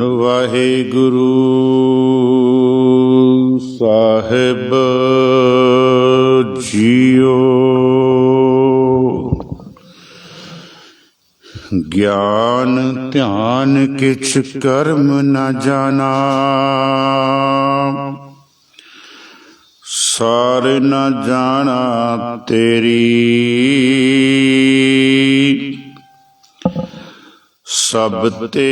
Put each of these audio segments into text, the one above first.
ਧੰਨ ਵਾਹਿਗੁਰੂ ਸਾਹਿਬ ਜੀਓ। ਗਿਆਨ ਧਿਆਨ ਕਿਛ ਕਰਮ ਨ ਜਾਣਾ, ਸਾਰ ਨ ਜਾਣਾ ਤੇਰੀ। ਸਭ ਤੇ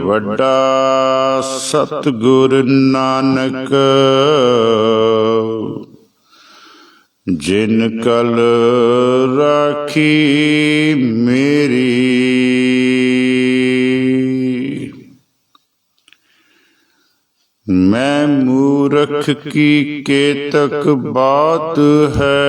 ਵੱਡਾ ਸਤਿਗੁਰ ਨਾਨਕ, ਜਿਨ ਕਲ ਰਾਖੀ ਮੇਰੀ। ਮੈਂ ਮੂਰਖ ਕੀ ਕੇਤਕ ਬਾਤ ਹੈ,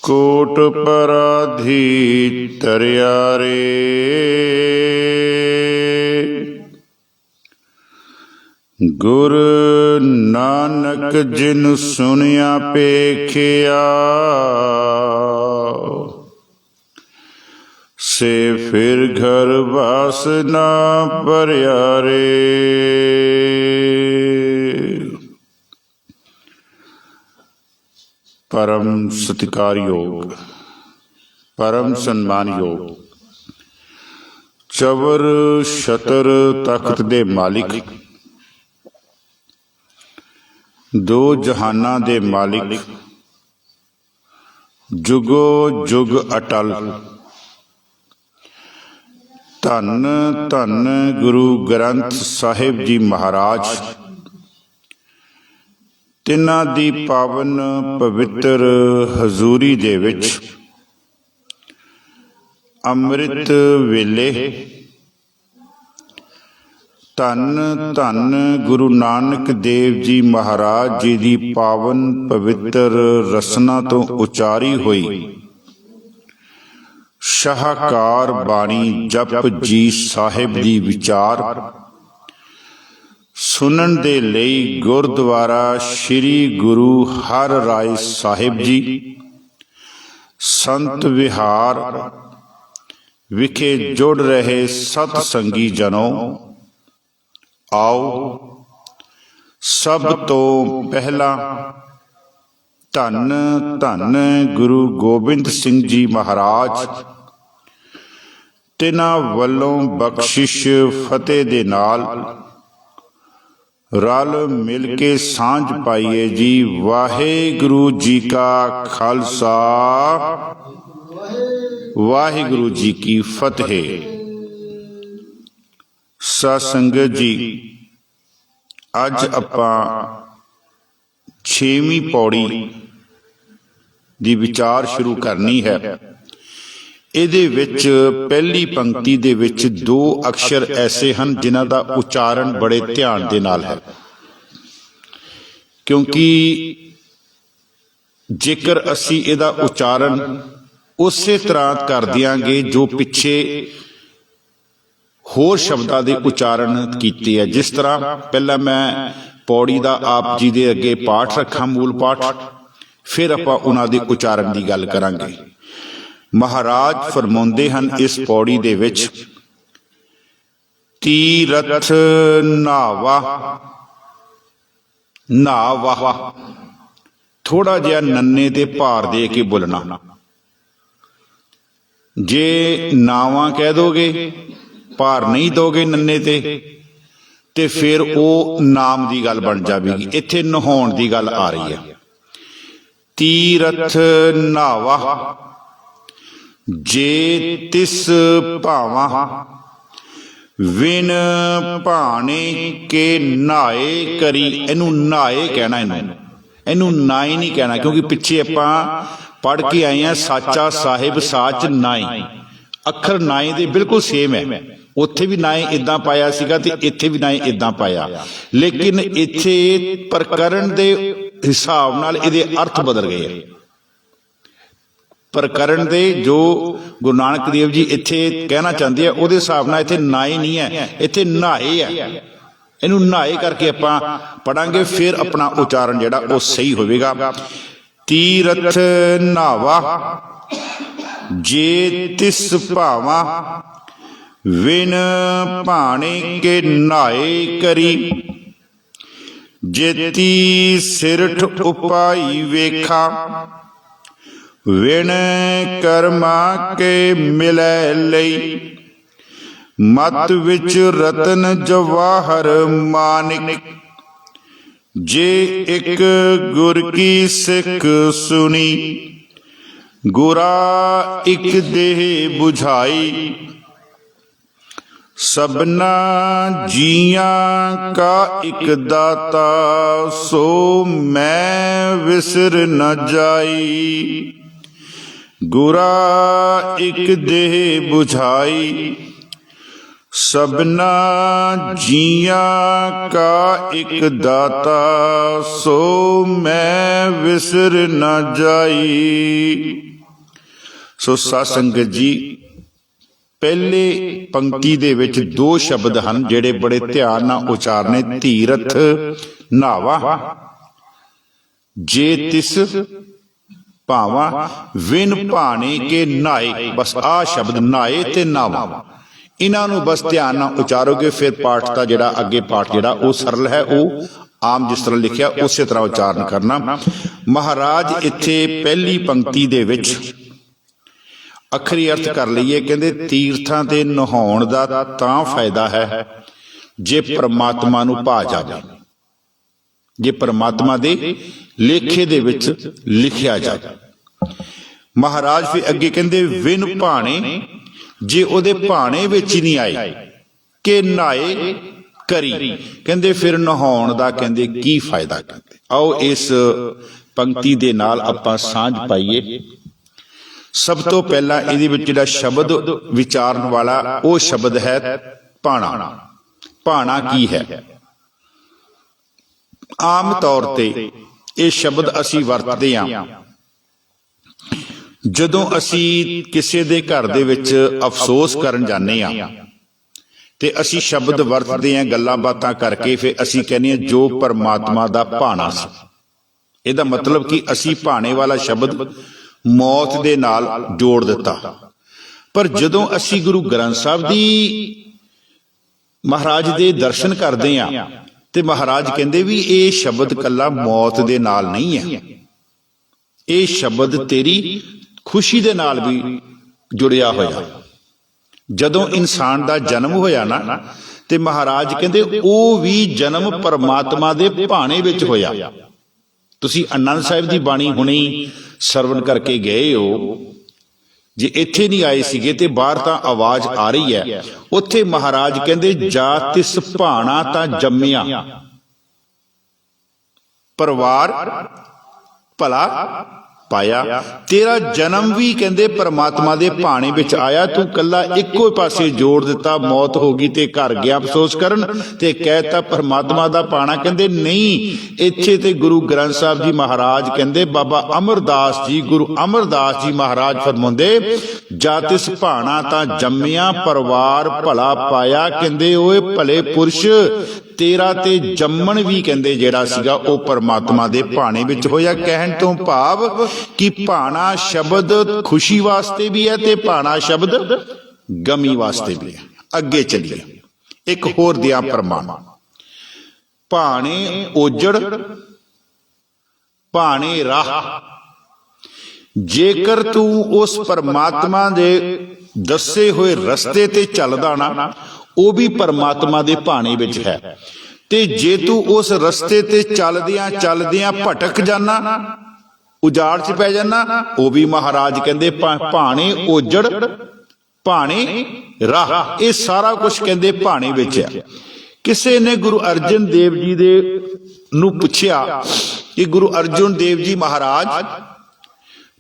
ਕੋਟ ਪਰਾਧੀ ਤਰਿਆ ਰੇ। ਗੁਰ ਨਾਨਕ ਜਿਨ ਸੁਣਿਆ ਪੇਖਿਆ, ਸੇ ਫਿਰ ਘਰ ਵਾਸ ਨਾ ਭਰਿਆ ਰੇ। परम सत्कारयोग, परम सम्मानयोग, चवर छतर तख्त दे मालिक, दो जहाना दे मालिक, जुगो जुग अटल। धन धन गुरु ग्रंथ साहिब जी महाराज, तिन्हां दी पावन पवित्र हजूरी दे विच ਅੰਮ੍ਰਿਤ ਵੇਲੇ ਧੰਨ ਧੰਨ ਗੁਰੂ ਨਾਨਕ ਦੇਵ ਜੀ ਮਹਾਰਾਜ ਜੀ ਦੀ ਪਾਵਨ ਪਵਿੱਤਰ ਰਸਨਾ ਤੋਂ ਉਚਾਰੀ ਹੋਈ ਸ਼ਾਹਕਾਰ ਬਾਣੀ ਜਪ ਜੀ ਸਾਹਿਬ ਦੀ ਵਿਚਾਰ ਸੁਣਨ ਦੇ ਲਈ ਗੁਰਦੁਆਰਾ ਸ੍ਰੀ ਗੁਰੂ ਹਰ ਰਾਏ ਸਾਹਿਬ ਜੀ ਸੰਤ ਵਿਹਾਰ ਵਿਖੇ ਜੁੜ ਰਹੇ ਸਤ ਸੰਗੀ ਜਨੋ, ਆਓ ਸਭ ਤੋਂ ਪਹਿਲਾਂ ਧੰਨ ਧੰਨ ਗੁਰੂ ਗੋਬਿੰਦ ਸਿੰਘ ਜੀ ਮਹਾਰਾਜ ਤਿਨਾਂ ਵੱਲੋਂ ਬਖਸ਼ਿਸ਼ ਫਤਿਹ ਦੇ ਨਾਲ ਰਲ ਮਿਲ ਕੇ ਸਾਂਝ ਪਾਈਏ ਜੀ। ਵਾਹਿਗੁਰੂ ਜੀ ਕਾ ਖਾਲਸਾ, ਵਾਹਿਗੁਰੂ ਜੀ ਕੀ ਫਤਿਹ। ਸਾਧ ਸੰਗਤ ਜੀ, ਅੱਜ ਆਪਾਂ 6ਵੀਂ ਪੌੜੀ ਦੀ ਵਿਚਾਰ ਸ਼ੁਰੂ ਕਰਨੀ ਹੈ। ਇਹਦੇ ਵਿੱਚ ਪਹਿਲੀ ਪੰਕਤੀ ਦੇ ਵਿੱਚ ਦੋ ਅਕਸ਼ਰ ਐਸੇ ਹਨ ਜਿਨ੍ਹਾਂ ਦਾ ਉਚਾਰਨ ਬੜੇ ਧਿਆਨ ਦੇ ਨਾਲ ਹੈ, ਕਿਉਂਕਿ ਜੇਕਰ ਅਸੀਂ ਇਹਦਾ ਉਚਾਰਨ ਉਸੇ ਤਰ੍ਹਾਂ ਕਰ ਦਿਆਂਗੇ ਜੋ ਪਿੱਛੇ ਹੋਰ ਸ਼ਬਦਾਂ ਦੇ ਉਚਾਰਨ ਕੀਤੇ ਹੈ। ਜਿਸ ਤਰ੍ਹਾਂ ਪਹਿਲਾਂ ਮੈਂ ਪੌੜੀ ਦਾ ਆਪ ਜੀ ਦੇ ਅੱਗੇ ਪਾਠ ਰੱਖਾਂ, ਮੂਲ ਪਾਠ, ਫਿਰ ਆਪਾਂ ਉਹਨਾਂ ਦੇ ਉਚਾਰਨ ਦੀ ਗੱਲ ਕਰਾਂਗੇ। ਮਹਾਰਾਜ ਫਰਮਾਉਂਦੇ ਹਨ ਇਸ ਪੌੜੀ ਦੇ ਵਿੱਚ, ਤੀਰਥ ਨਾਵਾ। ਨਾਵਾ ਥੋੜਾ ਜਿਹਾ ਨੰਨੇ ਤੇ ਭਾਰ ਦੇ ਕੇ ਬੋਲਣਾ। ਜੇ ਨਾਵਾਂ ਕਹਿ ਦੋਗੇ, ਭਾਰ ਨਹੀਂ ਦੋਗੇ ਨੰਨੇ ਤੇ ਫਿਰ ਉਹ ਨਾਮ ਦੀ ਗੱਲ ਬਣ ਜਾਵੇਗੀ। ਇੱਥੇ ਨਹਾਉਣ ਦੀ ਗੱਲ ਆ ਰਹੀ ਹੈ। ਤੀਰਥ ਨਾਵਾ ਜੇ ਤਿਸ ਭਾਵਾਂ, ਵਿਨ ਭਾਣੇ ਕੇ ਨਾਏ ਕਰੀ। ਇਹਨੂੰ ਨਾਏ ਕਹਿਣਾ, ਇਹਨੂੰ ਨਾਈ ਨਹੀਂ ਕਹਿਣਾ, ਕਿਉਂਕਿ ਪਿੱਛੇ ਆਪਾਂ ਪੜ੍ਹ ਕੇ ਆਏ ਹਾਂ ਸਾਚਾ ਸਾਹਿਬ ਸਾਚ ਨਾਈ। ਅੱਖਰ ਨਾਏ ਦੇ ਬਿਲਕੁਲ ਸੇਮ ਹੈ। ਉੱਥੇ ਵੀ ਨਾਏ ਇਦਾਂ ਪਾਇਆ ਸੀਗਾ ਤੇ ਇੱਥੇ ਵੀ ਨਾਏ ਇਦਾਂ ਪਾਇਆ, ਲੇਕਿਨ ਇੱਥੇ ਪ੍ਰਕਰਨ ਦੇ ਹਿਸਾਬ ਨਾਲ ਇਹਦੇ ਅਰਥ ਬਦਲ ਗਏ ਆ। ਪ੍ਰਕਰਨ ਦੇ ਜੋ ਗੁਰੂ ਨਾਨਕ ਦੇਵ ਜੀ ਇੱਥੇ ਕਹਿਣਾ ਚਾਹੁੰਦੇ ਆ ਉਹਦੇ ਹਿਸਾਬ ਨਾਲ ਇੱਥੇ ਨਾਏ ਨਹੀਂ ਹੈ, ਇੱਥੇ ਨਹਾਏ ਆ। ਇਹਨੂੰ ਨਹਾਏ ਕਰਕੇ ਆਪਾਂ ਪੜਾਂਗੇ, ਫਿਰ ਆਪਣਾ ਉਚਾਰਨ ਜਿਹੜਾ ਉਹ ਸਹੀ ਹੋਵੇਗਾ। ਤੀਰਥ ਨਾਵਾ ਜੇ ਤਿਸ ਭਾਵਾ ਵਿਨ ਭਾਣੇ ਕੇ ਨਾਏ ਕਰੀ। ਜੇਤੀ ਸਿਰਠ ਉਪਾਈ ਵੇਖਾ ਵਿਣ ਕਰਮਾ ਕੇ ਮਿਲੈ ਲਈ। ਮਤ ਵਿੱਚ ਰਤਨ ਜਵਾਹਰ ਮਾਨਿਕ ਜੇ ਇੱਕ ਗੁਰ ਕੀ ਸਿੱਖ ਸੁਣੀ। ਗੁਰਾ ਇੱਕ ਦੇਹ 부ਝਾਈ ਸਭਨਾ ਜੀਆਂ ਕਾ ਇੱਕ ਦਾਤਾ। ਸੋ ਮੈਂ ਵਿਸਰ ਨ ਜਾਈ। ਗੁਰਾ ਇੱਕ ਦੇਹ 부ਝਾਈ ਸਭਨਾ ਜੀਆਂ ਕਾ ਇੱਕ ਦਾਤਾ। ਸੋ ਮੈਂ ਵਿਸਰ ਨ ਜਾਈ। ਸੋ ਸਾਧ ਸੰਗਤ ਜੀ, ਪਹਿਲੇ ਪੰਕਤੀ ਦੇ ਵਿੱਚ ਦੋ ਸ਼ਬਦ ਹਨ ਜਿਹੜੇ ਬੜੇ ਧਿਆਨ ਨਾਲ ਉਚਾਰਨੇ। ਧੀਰਥ ਨਾਵਾ ਜੇ ਤਿਸ ਭਾਵਾ ਵਿਨ ਭਾਣੇ ਕੇ ਨਾਏ। ਬਸ ਆਹ ਸ਼ਬਦ ਨਾਏ ਤੇ ਨਾਵਾ, ਇਹਨਾਂ ਨੂੰ ਬਸ ਧਿਆਨ ਨਾਲ ਉਚਾਰੋਗੇ, ਫਿਰ ਪਾਠ ਦਾ ਜਿਹੜਾ ਅੱਗੇ ਪਾਠ ਜਿਹੜਾ ਉਹ ਸਰਲ ਹੈ। ਉਹ ਆਮ ਜਿਸ ਤਰ੍ਹਾਂ ਲਿਖਿਆ ਉਸੇ ਤਰ੍ਹਾਂ ਉਚਾਰਨ ਕਰਨਾ। ਮਹਾਰਾਜ ਇੱਥੇ ਪਹਿਲੀ ਪੰਕਤੀ ਦੇ ਵਿੱਚ ਅੱਖਰੀ ਅਰਥ ਕਰ ਲਈਏ, ਕਹਿੰਦੇ ਤੀਰਥਾਂ ਤੇ ਨਹਾਉਣ ਦਾ ਤਾਂ ਫਾਇਦਾ ਹੈ ਜੇ ਪ੍ਰਮਾਤਮਾ ਨੂੰ ਭਾ ਜਾਵੇ, ਜੇ ਪ੍ਰਮਾਤਮਾ ਦੇ ਲੇਖੇ ਦੇ ਵਿੱਚ ਲਿਖਿਆ ਜਾਵੇ। ਮਹਾਰਾਜ ਫਿਰ ਅੱਗੇ ਕਹਿੰਦੇ ਵਿਨ ਭਾਣੇ, ਜੇ ਉਹਦੇ ਭਾਣੇ ਵਿੱਚ ਹੀ ਨਹੀਂ ਆਏ ਕਿ ਨਹਾਏ ਕਰੀ, ਕਹਿੰਦੇ ਫਿਰ ਨਹਾਉਣ ਦਾ ਕਹਿੰਦੇ ਕੀ ਫਾਇਦਾ। ਕਹਿੰਦੇ ਆਓ ਇਸ ਪੰਕਤੀ ਦੇ ਨਾਲ ਆਪਾਂ ਸਾਂਝ ਪਾਈਏ। ਸਭ ਤੋਂ ਪਹਿਲਾਂ ਇਹਦੇ ਵਿੱਚ ਜਿਹੜਾ ਸ਼ਬਦ ਵਿਚਾਰਨ ਵਾਲਾ ਉਹ ਸ਼ਬਦ ਹੈ ਭਾਣਾ। ਭਾਣਾ ਕੀ ਹੈ? ਆਮ ਤੌਰ ਤੇ ਇਹ ਸ਼ਬਦ ਅਸੀਂ ਵਰਤਦੇ ਹਾਂ ਜਦੋਂ ਅਸੀਂ ਕਿਸੇ ਦੇ ਘਰ ਦੇ ਵਿੱਚ ਅਫਸੋਸ ਕਰਨ ਜਾਂਦੇ ਹਾਂ, ਤੇ ਅਸੀਂ ਸ਼ਬਦ ਵਰਤਦੇ ਹਾਂ ਗੱਲਾਂ ਬਾਤਾਂ ਕਰਕੇ। ਫਿਰ ਅਸੀਂ ਕਹਿੰਦੇ ਹਾਂ ਜੋ ਪਰਮਾਤਮਾ ਦਾ ਭਾਣਾ ਸੀ। ਇਹਦਾ ਮਤਲਬ ਕਿ ਅਸੀਂ ਭਾਣੇ ਵਾਲਾ ਸ਼ਬਦ ਮੌਤ ਦੇ ਨਾਲ ਜੋੜ ਦਿੱਤਾ। ਪਰ ਜਦੋਂ ਅਸੀਂ ਗੁਰੂ ਗ੍ਰੰਥ ਸਾਹਿਬ ਦੀ ਮਹਾਰਾਜ ਦੇ ਦਰਸ਼ਨ ਕਰਦੇ ਹਾਂ ਤੇ ਮਹਾਰਾਜ ਕਹਿੰਦੇ ਵੀ ਇਹ ਸ਼ਬਦ ਕੱਲਾ ਮੌਤ ਦੇ ਨਾਲ ਨਹੀਂ ਹੈ, ਇਹ ਸ਼ਬਦ ਤੇਰੀ ਖੁਸ਼ੀ ਦੇ ਨਾਲ ਵੀ ਜੁੜਿਆ ਹੋਇਆ। ਜਦੋਂ ਇਨਸਾਨ ਦਾ ਜਨਮ ਹੋਇਆ ਨਾ, ਤੇ ਮਹਾਰਾਜ ਕਹਿੰਦੇ ਉਹ ਵੀ ਜਨਮ ਪਰਮਾਤਮਾ ਦੇ ਭਾਣੇ ਵਿੱਚ ਹੋਇਆ। ਤੁਸੀਂ ਆਨੰਦ ਸਾਹਿਬ ਦੀ ਬਾਣੀ ਹੁਣੇ ਸਰਵਣ ਕਰਕੇ ਗਏ ਹੋ, ਜੇ ਇੱਥੇ ਨਹੀਂ ਆਏ ਸੀਗੇ ਤੇ ਬਾਹਰ ਤਾਂ ਆਵਾਜ਼ ਆ ਰਹੀ ਹੈ। ਉੱਥੇ ਮਹਾਰਾਜ ਕਹਿੰਦੇ ਜਾ ਤਿਸ ਭਾਣਾ ਤਾਂ ਜੰਮਿਆ, ਪਰਿਵਾਰ ਭਲਾ ਪਾਇਆ। ਤੇਰਾ ਜਨਮ ਵੀ ਕਹਿੰਦੇ ਪਰਮਾਤਮਾ ਦੇ ਭਾਣੇ ਵਿੱਚ ਆਇਆ। ਤੂੰ ਕੱਲਾ ਇੱਕੋ ਪਾਸੇ ਜੋੜ ਦਿੱਤਾ, ਮੌਤ ਹੋ ਗਈ ਤੇ ਘਰ ਗਿਆ ਅਫਸੋਸ ਕਰਨ, ਤੇ ਕਹਿਤਾ ਪਰਮਾਤਮਾ ਦਾ ਭਾਣਾ। ਕਹਿੰਦੇ ਨਹੀਂ, ਇੱਥੇ ਤੇ ਗੁਰੂ ਗ੍ਰੰਥ ਸਾਹਿਬ ਜੀ ਮਹਾਰਾਜ ਕਹਿੰਦੇ, ਬਾਬਾ ਅਮਰਦਾਸ ਜੀ, ਗੁਰੂ ਅਮਰਦਾਸ ਜੀ ਮਹਾਰਾਜ ਫਰਮਾਉਂਦੇ ਜਾ ਤਿਸ ਭਾਣਾ ਤਾਂ ਜੰਮਿਆ, ਪਰਿਵਾਰ ਭਲਾ ਪਾਇਆ। ਕਹਿੰਦੇ ਓਏ ਭਲੇ ਪੁਰਸ਼, ਤੇਰਾ ਤੇ ਜੰਮਣ ਵੀ ਕਹਿੰਦੇ ਜਿਹੜਾ ਸੀਗਾ ਉਹ ਪਰਮਾਤਮਾ ਦੇ ਭਾਣੇ ਵਿੱਚ ਹੋਇਆ। ਕਹਿਣ ਤੋਂ ਭਾਵ ਕਿ ਭਾਣਾ ਸ਼ਬਦ ਖੁਸ਼ੀ ਵਾਸਤੇ ਵੀ ਹੈ ਤੇ ਭਾਣਾ ਸ਼ਬਦ ਗਮੀ ਵਾਸਤੇ ਵੀ ਹੈ। ਅੱਗੇ ਚੱਲੀਏ, ਇੱਕ ਹੋਰ ਦਿਆ ਪ੍ਰਮਾਣ। ਭਾਣੇ ਉਜੜ, ਭਾਣੇ ਰਾਹ। ਜੇਕਰ ਤੂੰ ਉਸ ਪਰਮਾਤਮਾ ਦੇ ਦੱਸੇ ਹੋਏ ਰਸਤੇ ਤੇ ਚੱਲਦਾ ਨਾ, ਉਹ ਵੀ ਪਰਮਾਤਮਾ ਦੇ ਭਾਣੇ ਵਿੱਚ ਹੈ। ਤੇ ਜੇ ਤੂੰ ਉਸ ਰਸਤੇ ਤੇ ਚੱਲਦਿਆਂ ਚੱਲਦਿਆਂ ਭਟਕ ਜਾਣਾ, ਉਜਾੜ ਚ ਪੈ ਜਾਣਾ, ਉਹ ਵੀ ਮਹਾਰਾਜ ਕਹਿੰਦੇ ਭਾਣੇ ਉਜੜ, ਭਾਣੇ ਰਾਹ। ਇਹ ਸਾਰਾ ਕੁਝ ਕਹਿੰਦੇ ਭਾਣੇ ਵਿੱਚ ਹੈ। ਕਿਸੇ ਨੇ ਗੁਰੂ ਅਰਜਨ ਦੇਵ ਜੀ ਦੇ ਨੂੰ ਪੁੱਛਿਆ ਕਿ ਗੁਰੂ ਅਰਜਨ ਦੇਵ ਜੀ ਮਹਾਰਾਜ,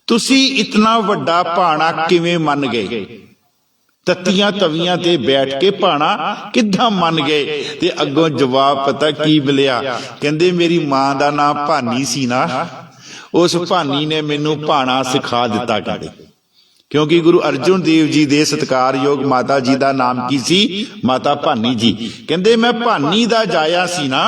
ਤੁਸੀਂ ਇਤਨਾ ਵੱਡਾ ਭਾਣਾ ਕਿਵੇਂ ਮੰਨ ਗਏ? ਤੱਤੀਆਂ ਤਵੀਆਂ ਤੇ ਬੈਠ ਕੇ ਭਾਣਾ ਕਿੱਦਾਂ ਮੰਨ ਗਏ? ਤੇ ਅੱਗੋਂ ਜਵਾਬ ਪਤਾ ਕੀ ਮਿਲਿਆ? ਕਹਿੰਦੇ ਮੇਰੀ ਮਾਂ ਦਾ ਨਾਮ ਭਾਨੀ ਸੀ ਨਾ, ਉਸ ਭਾਨੀ ਨੇ ਮੈਨੂੰ ਭਾਣਾ ਸਿਖਾ ਦਿੱਤਾ। ਕਹਿੰਦੇ क्योंकि गुरु अर्जुन देव जी दे सत्कारयोग माता जी का नाम की सी? माता भानी जी। कहते मैं भानी दा जाया सी ना,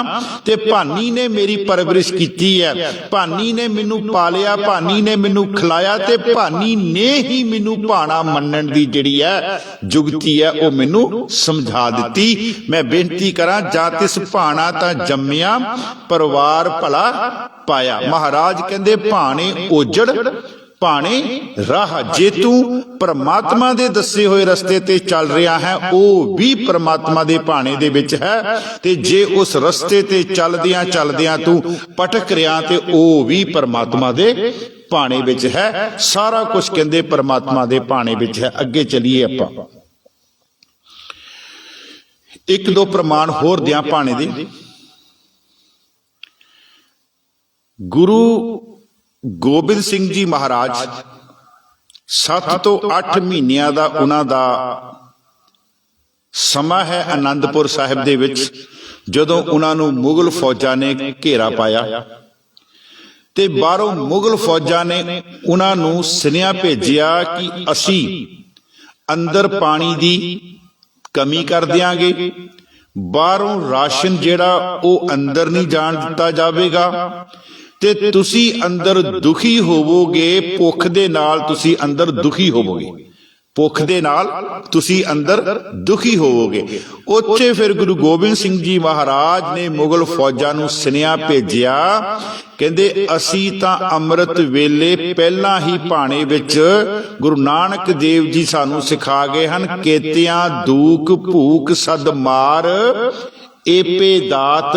ते भानी ने मेरी परवरिश की है, भानी ने मैनू पालिया, भानी ने मैनू खिलाया, ते भानी ने ही मैनू भाना मनण दी जिहड़ी है जुगती है वो मैनू समझा दी। मैं बेनती करा जा तिस भाना तां जम्मिया परिवार भला पाया। महाराज कहते भाने ओजड़ भाने राह, जे तू परमात्मा दे दसे हुए रस्ते ते चल रहा है वो भी परमात्मा दे भाने दे विच है, ते जे उस रस्ते ते चलदियां चलदियां तू भटक रहा ते वो भी परमात्मा दे भाने विच है। सारा कुछ कहंदे परमात्मा दे भाने विच है। अगे चलिए आपां एक दो प्रमाण होर दियां भाने दे। गुरु गोबिंद सिंह जी महाराज 7 ਤੋਂ 8 ਮਹੀਨਿਆਂ ਦਾ ਉਹਨਾਂ ਦਾ ਸਮਾਂ ਹੈ ਆਨੰਦਪੁਰ ਸਾਹਿਬ ਦੇ ਵਿੱਚ, ਜਦੋਂ ਉਹਨਾਂ ਨੂੰ ਮੁਗਲ ਫੌਜਾਂ ਨੇ ਘੇਰਾ ਪਾਇਆ ਤੇ ਬਾਹਰੋਂ ਮੁਗਲ ਫੌਜਾਂ ਨੇ ਉਹਨਾਂ ਨੂੰ ਸੁਨੇਹਾ ਭੇਜਿਆ ਕਿ ਅਸੀਂ ਅੰਦਰ ਪਾਣੀ ਦੀ ਕਮੀ ਕਰ ਦਿਆਂਗੇ, ਬਾਹਰੋਂ ਰਾਸ਼ਨ ਜਿਹੜਾ ਉਹ ਅੰਦਰ ਨਹੀਂ ਜਾਣ ਦਿੱਤਾ ਜਾਵੇਗਾ, ਤੇ ਤੁਸੀਂ ਅੰਦਰ ਦੁਖੀ ਹੋਵੋਗੇ, ਭੁੱਖ ਦੇ ਨਾਲ ਤੁਸੀਂ ਅੰਦਰ ਦੁਖੀ ਹੋਵੋਗੇ, ਭੁੱਖ ਦੇ ਨਾਲ ਤੁਸੀਂ ਅੰਦਰ ਦੁਖੀ ਹੋਵੋਗੇ। ਉੱਥੇ ਫਿਰ ਗੁਰੂ ਗੋਬਿੰਦ ਸਿੰਘ ਜੀ ਮਹਾਰਾਜ ਨੇ ਮੁਗਲ ਫੌਜਾਂ ਨੂੰ ਸੁਨੇਹਾ ਭੇਜਿਆ, ਕਹਿੰਦੇ ਅਸੀਂ ਤਾਂ ਅੰਮ੍ਰਿਤ ਵੇਲੇ ਪਹਿਲਾਂ ਹੀ ਭਾਣੇ ਵਿੱਚ ਗੁਰੂ ਨਾਨਕ ਦੇਵ ਜੀ ਸਾਨੂੰ ਸਿਖਾ ਗਏ ਹਨ, ਕੇਤਿਆਂ ਦੂਖ ਭੂਖ ਸਦ ਮਾਰ ਏਪੇ ਦਾਤ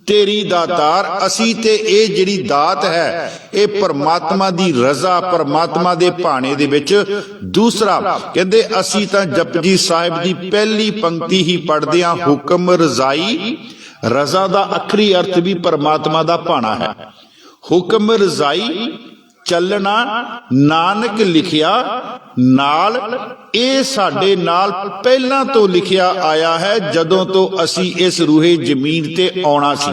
तेरी दातार। असी ते ये जिहड़ी दात है ये परमात्मा दी रजा, परमात्मा दे भाणे दे विच। दूसरा कहंदे असी तां जपजी साहिब दी पहली पंक्ति ही पढ़दे हां, हुक्म रजाई। रजा दा आखरी अर्थ भी परमात्मा दा भाणा है। हुक्म रजाई चलना नानक लिखिया नाल, ਇਹ ਸਾਡੇ ਨਾਲ ਪਹਿਲਾਂ ਤੋਂ ਲਿਖਿਆ ਆਇਆ ਹੈ ਜਦੋਂ ਤੋਂ ਅਸੀਂ ਇਸ ਰੂਹੇ ਜ਼ਮੀਨ ਤੇ ਆਉਣਾ ਸੀ।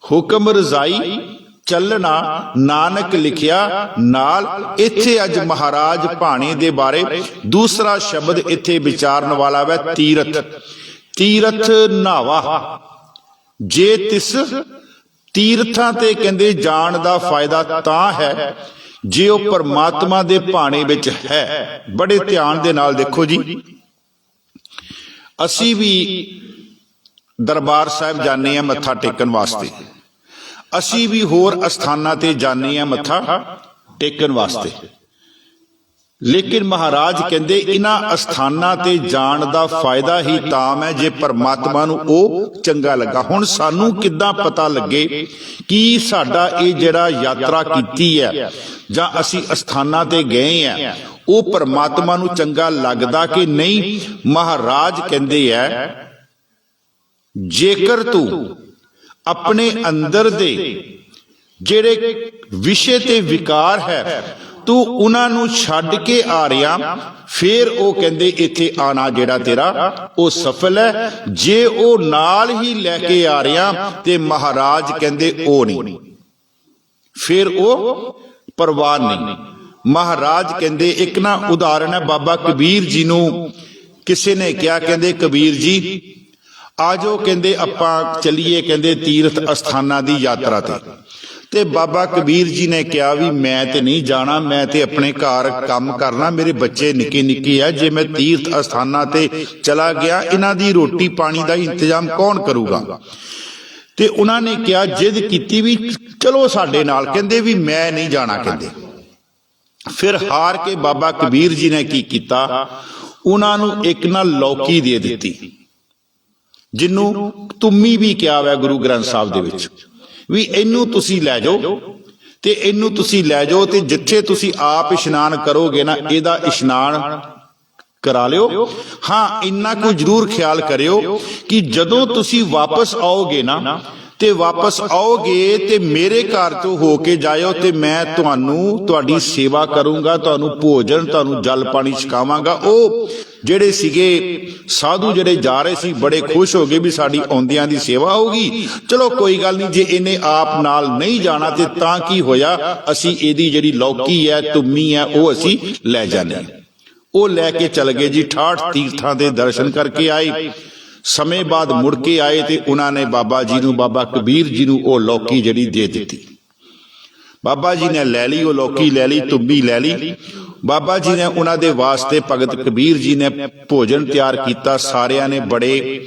ਹੁਕਮ ਰਜ਼ਾਈ ਚੱਲਣਾ ਨਾਨਕ ਲਿਖਿਆ ਨਾਲ। ਇੱਥੇ ਅੱਜ ਮਹਾਰਾਜ ਭਾਣੇ ਦੇ ਬਾਰੇ ਦੂਸਰਾ ਸ਼ਬਦ ਇੱਥੇ ਵਿਚਾਰਨ ਵਾਲਾ ਹੈ ਤੀਰਥ। ਤੀਰਥ ਨਾਵਾ, ਜੇ ਤਿਸ ਤੀਰਥਾਂ ਤੇ ਕਹਿੰਦੇ ਜਾਣ ਦਾ ਫਾਇਦਾ ਤਾਂ ਹੈ ਜੇ ਉਹ परमात्मा दे भाणे विच है। बड़े ध्यान दे नाल देखो जी, असी भी दरबार साहिब जाने हैं मत्था टेकन वास्ते, असी भी होर अस्थानां ते जाने हैं मत्था टेकन वास्ते, लेकिन महाराज कहंदे इन्हां अस्थानां ते जाण दा फायदा ही ताम है जे परमात्मा नूं ओह चंगा लगा। हुण सानूं किद्दां पता लगे कि साडा इह जिहड़ा यात्रा कीती है जां असी अस्थानां ते गए हैं ਉਹ परमात्मा ਨੂੰ ਚੰਗਾ ਲੱਗਦਾ ਕਿ ਨਹੀਂ। ਮਹਾਰਾਜ ਕਹਿੰਦੇ ਹੈ ਜੇਕਰ ਤੂੰ ਆਪਣੇ ਅੰਦਰ ਦੇ ਜਿਹੜੇ ਵਿਸ਼ੇ ਤੇ ਵਿਕਾਰ ਹੈ ਤੂੰ ਉਹਨਾਂ ਨੂੰ ਛੱਡ ਕੇ ਆ ਰਿਹਾ, ਫਿਰ ਉਹ ਕਹਿੰਦੇ ਇੱਥੇ ਆਣਾ ਜਿਹੜਾ ਤੇਰਾ ਉਹ ਸਫਲ ਹੈ। ਜੇ ਉਹ ਨਾਲ ਹੀ ਲੈ ਕੇ ਆ ਰਿਹਾ ਤੇ ਮਹਾਰਾਜ ਕਹਿੰਦੇ ਉਹ ਨਹੀਂ, ਫਿਰ ਉਹ परवाह नहीं। महाराज कहते एक ना उदाहरण है, बाबा कबीर जी नूं किसी ने क्या कहते कबीर जी आजो कहते आपां चलीए कहते तीर्थ अस्थानां दी यात्रा ते बाबा कबीर जी ने कहा भी मैं ते नहीं जाना, मैं ते अपने घर काम करना, मेरे बच्चे निक्के निक्के है, जे मैं तीर्थ अस्थानां ते चला गया इन्हां दी रोटी पानी दा इंतजाम कौन करूगा। ते उन्होंने क्या जिद की भी चलो साडे नाल, कहंदे भी मैं नहीं जाना कहंदे। फिर हार के बाबा कबीर जी ने की कीता, उन्होंने एक ना लौकी दे दी जिन्नू तुम्मी भी क्या है गुरु ग्रंथ साहब दे विच भी इनू तुसी लै जाओ ते इनू तुसी लै जाओ ते जिथे तुसी आप इशनान करोगे ना इहदा इशनान करा लियो। हाँ इन्ना को जरूर ख्याल करियो कि जदों तुसी वापस आओगे ना ਤੇ ਵਾਪਸ ਆਓਗੇ ਤੇ ਮੇਰੇ ਘਰ ਤੋਂ ਹੋ ਕੇ ਜਾਇਓ ਤੇ ਮੈਂ ਤੁਹਾਨੂੰ ਤੁਹਾਡੀ ਸੇਵਾ ਕਰੂੰਗਾ, ਤੁਹਾਨੂੰ ਭੋਜਨ, ਤੁਹਾਨੂੰ ਜਲ ਪਾਣੀ ਛਕਾਵਾਂਗਾ। ਉਹ ਜਿਹੜੇ ਸੀਗੇ ਸਾਧੂ ਜਿਹੜੇ ਜਾ ਰਹੇ ਸੀ ਬੜੇ ਖੁਸ਼ ਹੋ ਗਏ ਵੀ ਸਾਡੀ ਆਉਂਦਿਆਂ ਦੀ ਸੇਵਾ ਹੋਊਗੀ। ਚਲੋ ਕੋਈ ਗੱਲ ਨਹੀਂ, ਜੇ ਇਹਨੇ ਆਪ ਨਾਲ ਨਹੀਂ ਜਾਣਾ ਤੇ ਤਾਂ ਕੀ ਹੋਇਆ, ਅਸੀਂ ਇਹਦੀ ਜਿਹੜੀ ਲੌਕੀ ਹੈ, ਤੁੰਮੀ ਹੈ, ਉਹ ਅਸੀਂ ਲੈ ਜਾਂਦੇ। ਉਹ ਲੈ ਕੇ ਚਲ ਗਏ ਜੀ, 68 ਤੀਰਥਾਂ ਦੇ ਦਰਸ਼ਨ ਕਰਕੇ ਆਏ। ਸਮੇਂ ਬਾਅਦ ਮੁੜ ਕੇ ਆਏ ਤੇ ਉਹਨਾਂ ਨੇ ਬਾਬਾ ਜੀ ਨੂੰ, ਬਾਬਾ ਕਬੀਰ ਜੀ ਨੂੰ ਉਹ ਲੌਕੀ ਜਿਹੜੀ ਦੇ ਦਿੱਤੀ। ਬਾਬਾ ਜੀ ਨੇ ਲੈ ਲਈ, ਉਹ ਲੌਕੀ ਲੈ ਲਈ, ਤੁੰਬੀ ਲੈ ਲਈ। ਬਾਬਾ ਜੀ ਨੇ ਉਹਨਾਂ ਦੇ ਵਾਸਤੇ, ਭਗਤ ਕਬੀਰ ਜੀ ਨੇ ਭੋਜਨ ਤਿਆਰ ਕੀਤਾ। ਸਾਰਿਆਂ ਨੇ ਬੜੇ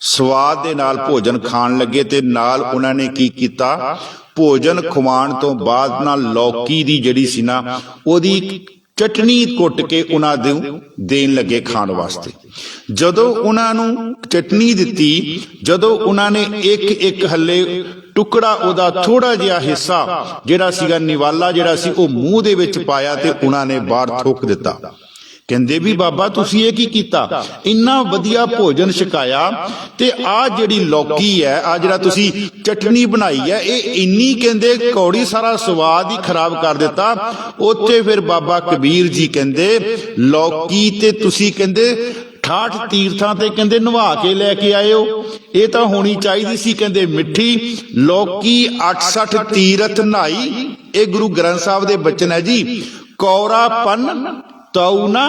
ਸਵਾਦ ਦੇ ਨਾਲ ਭੋਜਨ ਖਾਣ ਲੱਗੇ ਤੇ ਨਾਲ ਉਹਨਾਂ ਨੇ ਕੀ ਕੀਤਾ, ਭੋਜਨ ਖਵਾਉਣ ਤੋਂ ਬਾਅਦ ਨਾਲ ਲੌਕੀ ਦੀ ਜਿਹੜੀ ਸੀ ਨਾ ਉਹਦੀ ਚਟਨੀ ਕੁੱਟ ਕੇ ਉਹਨਾਂ ਨੂੰ ਦੇਣ ਲੱਗੇ ਖਾਣ ਵਾਸਤੇ। ਜਦੋਂ ਉਹਨਾਂ ਨੂੰ ਚਟਨੀ ਦਿੱਤੀ, ਜਦੋਂ ਉਹਨਾਂ ਨੇ ਇੱਕ ਹੱਲੇ ਟੁਕੜਾ ਉਹਦਾ ਥੋੜਾ ਜਿਹਾ ਹਿੱਸਾ ਜਿਹੜਾ ਸੀਗਾ, ਨਿਵਾਲਾ ਜਿਹੜਾ ਸੀ, ਉਹ ਮੂੰਹ ਦੇ ਵਿੱਚ ਪਾਇਆ ਤੇ ਉਹਨਾਂ ਨੇ ਬਾਹਰ ਥੁੱਕ ਦਿੱਤਾ। ਕਹਿੰਦੇ ਵੀ ਬਾਬਾ ਤੁਸੀਂ ਇਹ ਕੀ ਕੀਤਾ, ਇੰਨਾ ਵਧੀਆ ਭੋਜਨ ਛਕਾਇਆ ਤੇ ਆਹ ਜਿਹੜੀ ਲੌਕੀ ਹੈ, ਆ ਜਿਹੜਾ ਤੁਸੀਂ ਚਟਨੀ ਬਣਾਈ ਹੈ, ਇਹ ਇੰਨੀ ਕਹਿੰਦੇ ਕੌੜੀ, ਸਾਰਾ ਸਵਾਦ ਹੀ ਖਰਾਬ ਕਰ ਦਿੱਤਾ। ਉੱਥੇ ਫਿਰ ਬਾਬਾ ਕਬੀਰ ਜੀ ਕਹਿੰਦੇ ਲੌਕੀ ਤੇ ਤੁਸੀਂ ਕਹਿੰਦੇ 68 ਤੀਰਥਾਂ ਤੇ ਕਹਿੰਦੇ ਨਵਾ ਕੇ ਲੈ ਕੇ ਆਏ ਹੋ, ਇਹ ਤਾਂ ਹੋਣੀ ਚਾਹੀਦੀ ਸੀ ਕਹਿੰਦੇ ਮਿੱਠੀ। ਲੌਕੀ 68 ਤੀਰਥ ਨਹਾਈ, ਇਹ ਗੁਰੂ ਗ੍ਰੰਥ ਸਾਹਿਬ ਦੇ ਬਚਨ ਹੈ ਜੀ। ਕੌਰਾਪਨ ਤਉ ਨਾ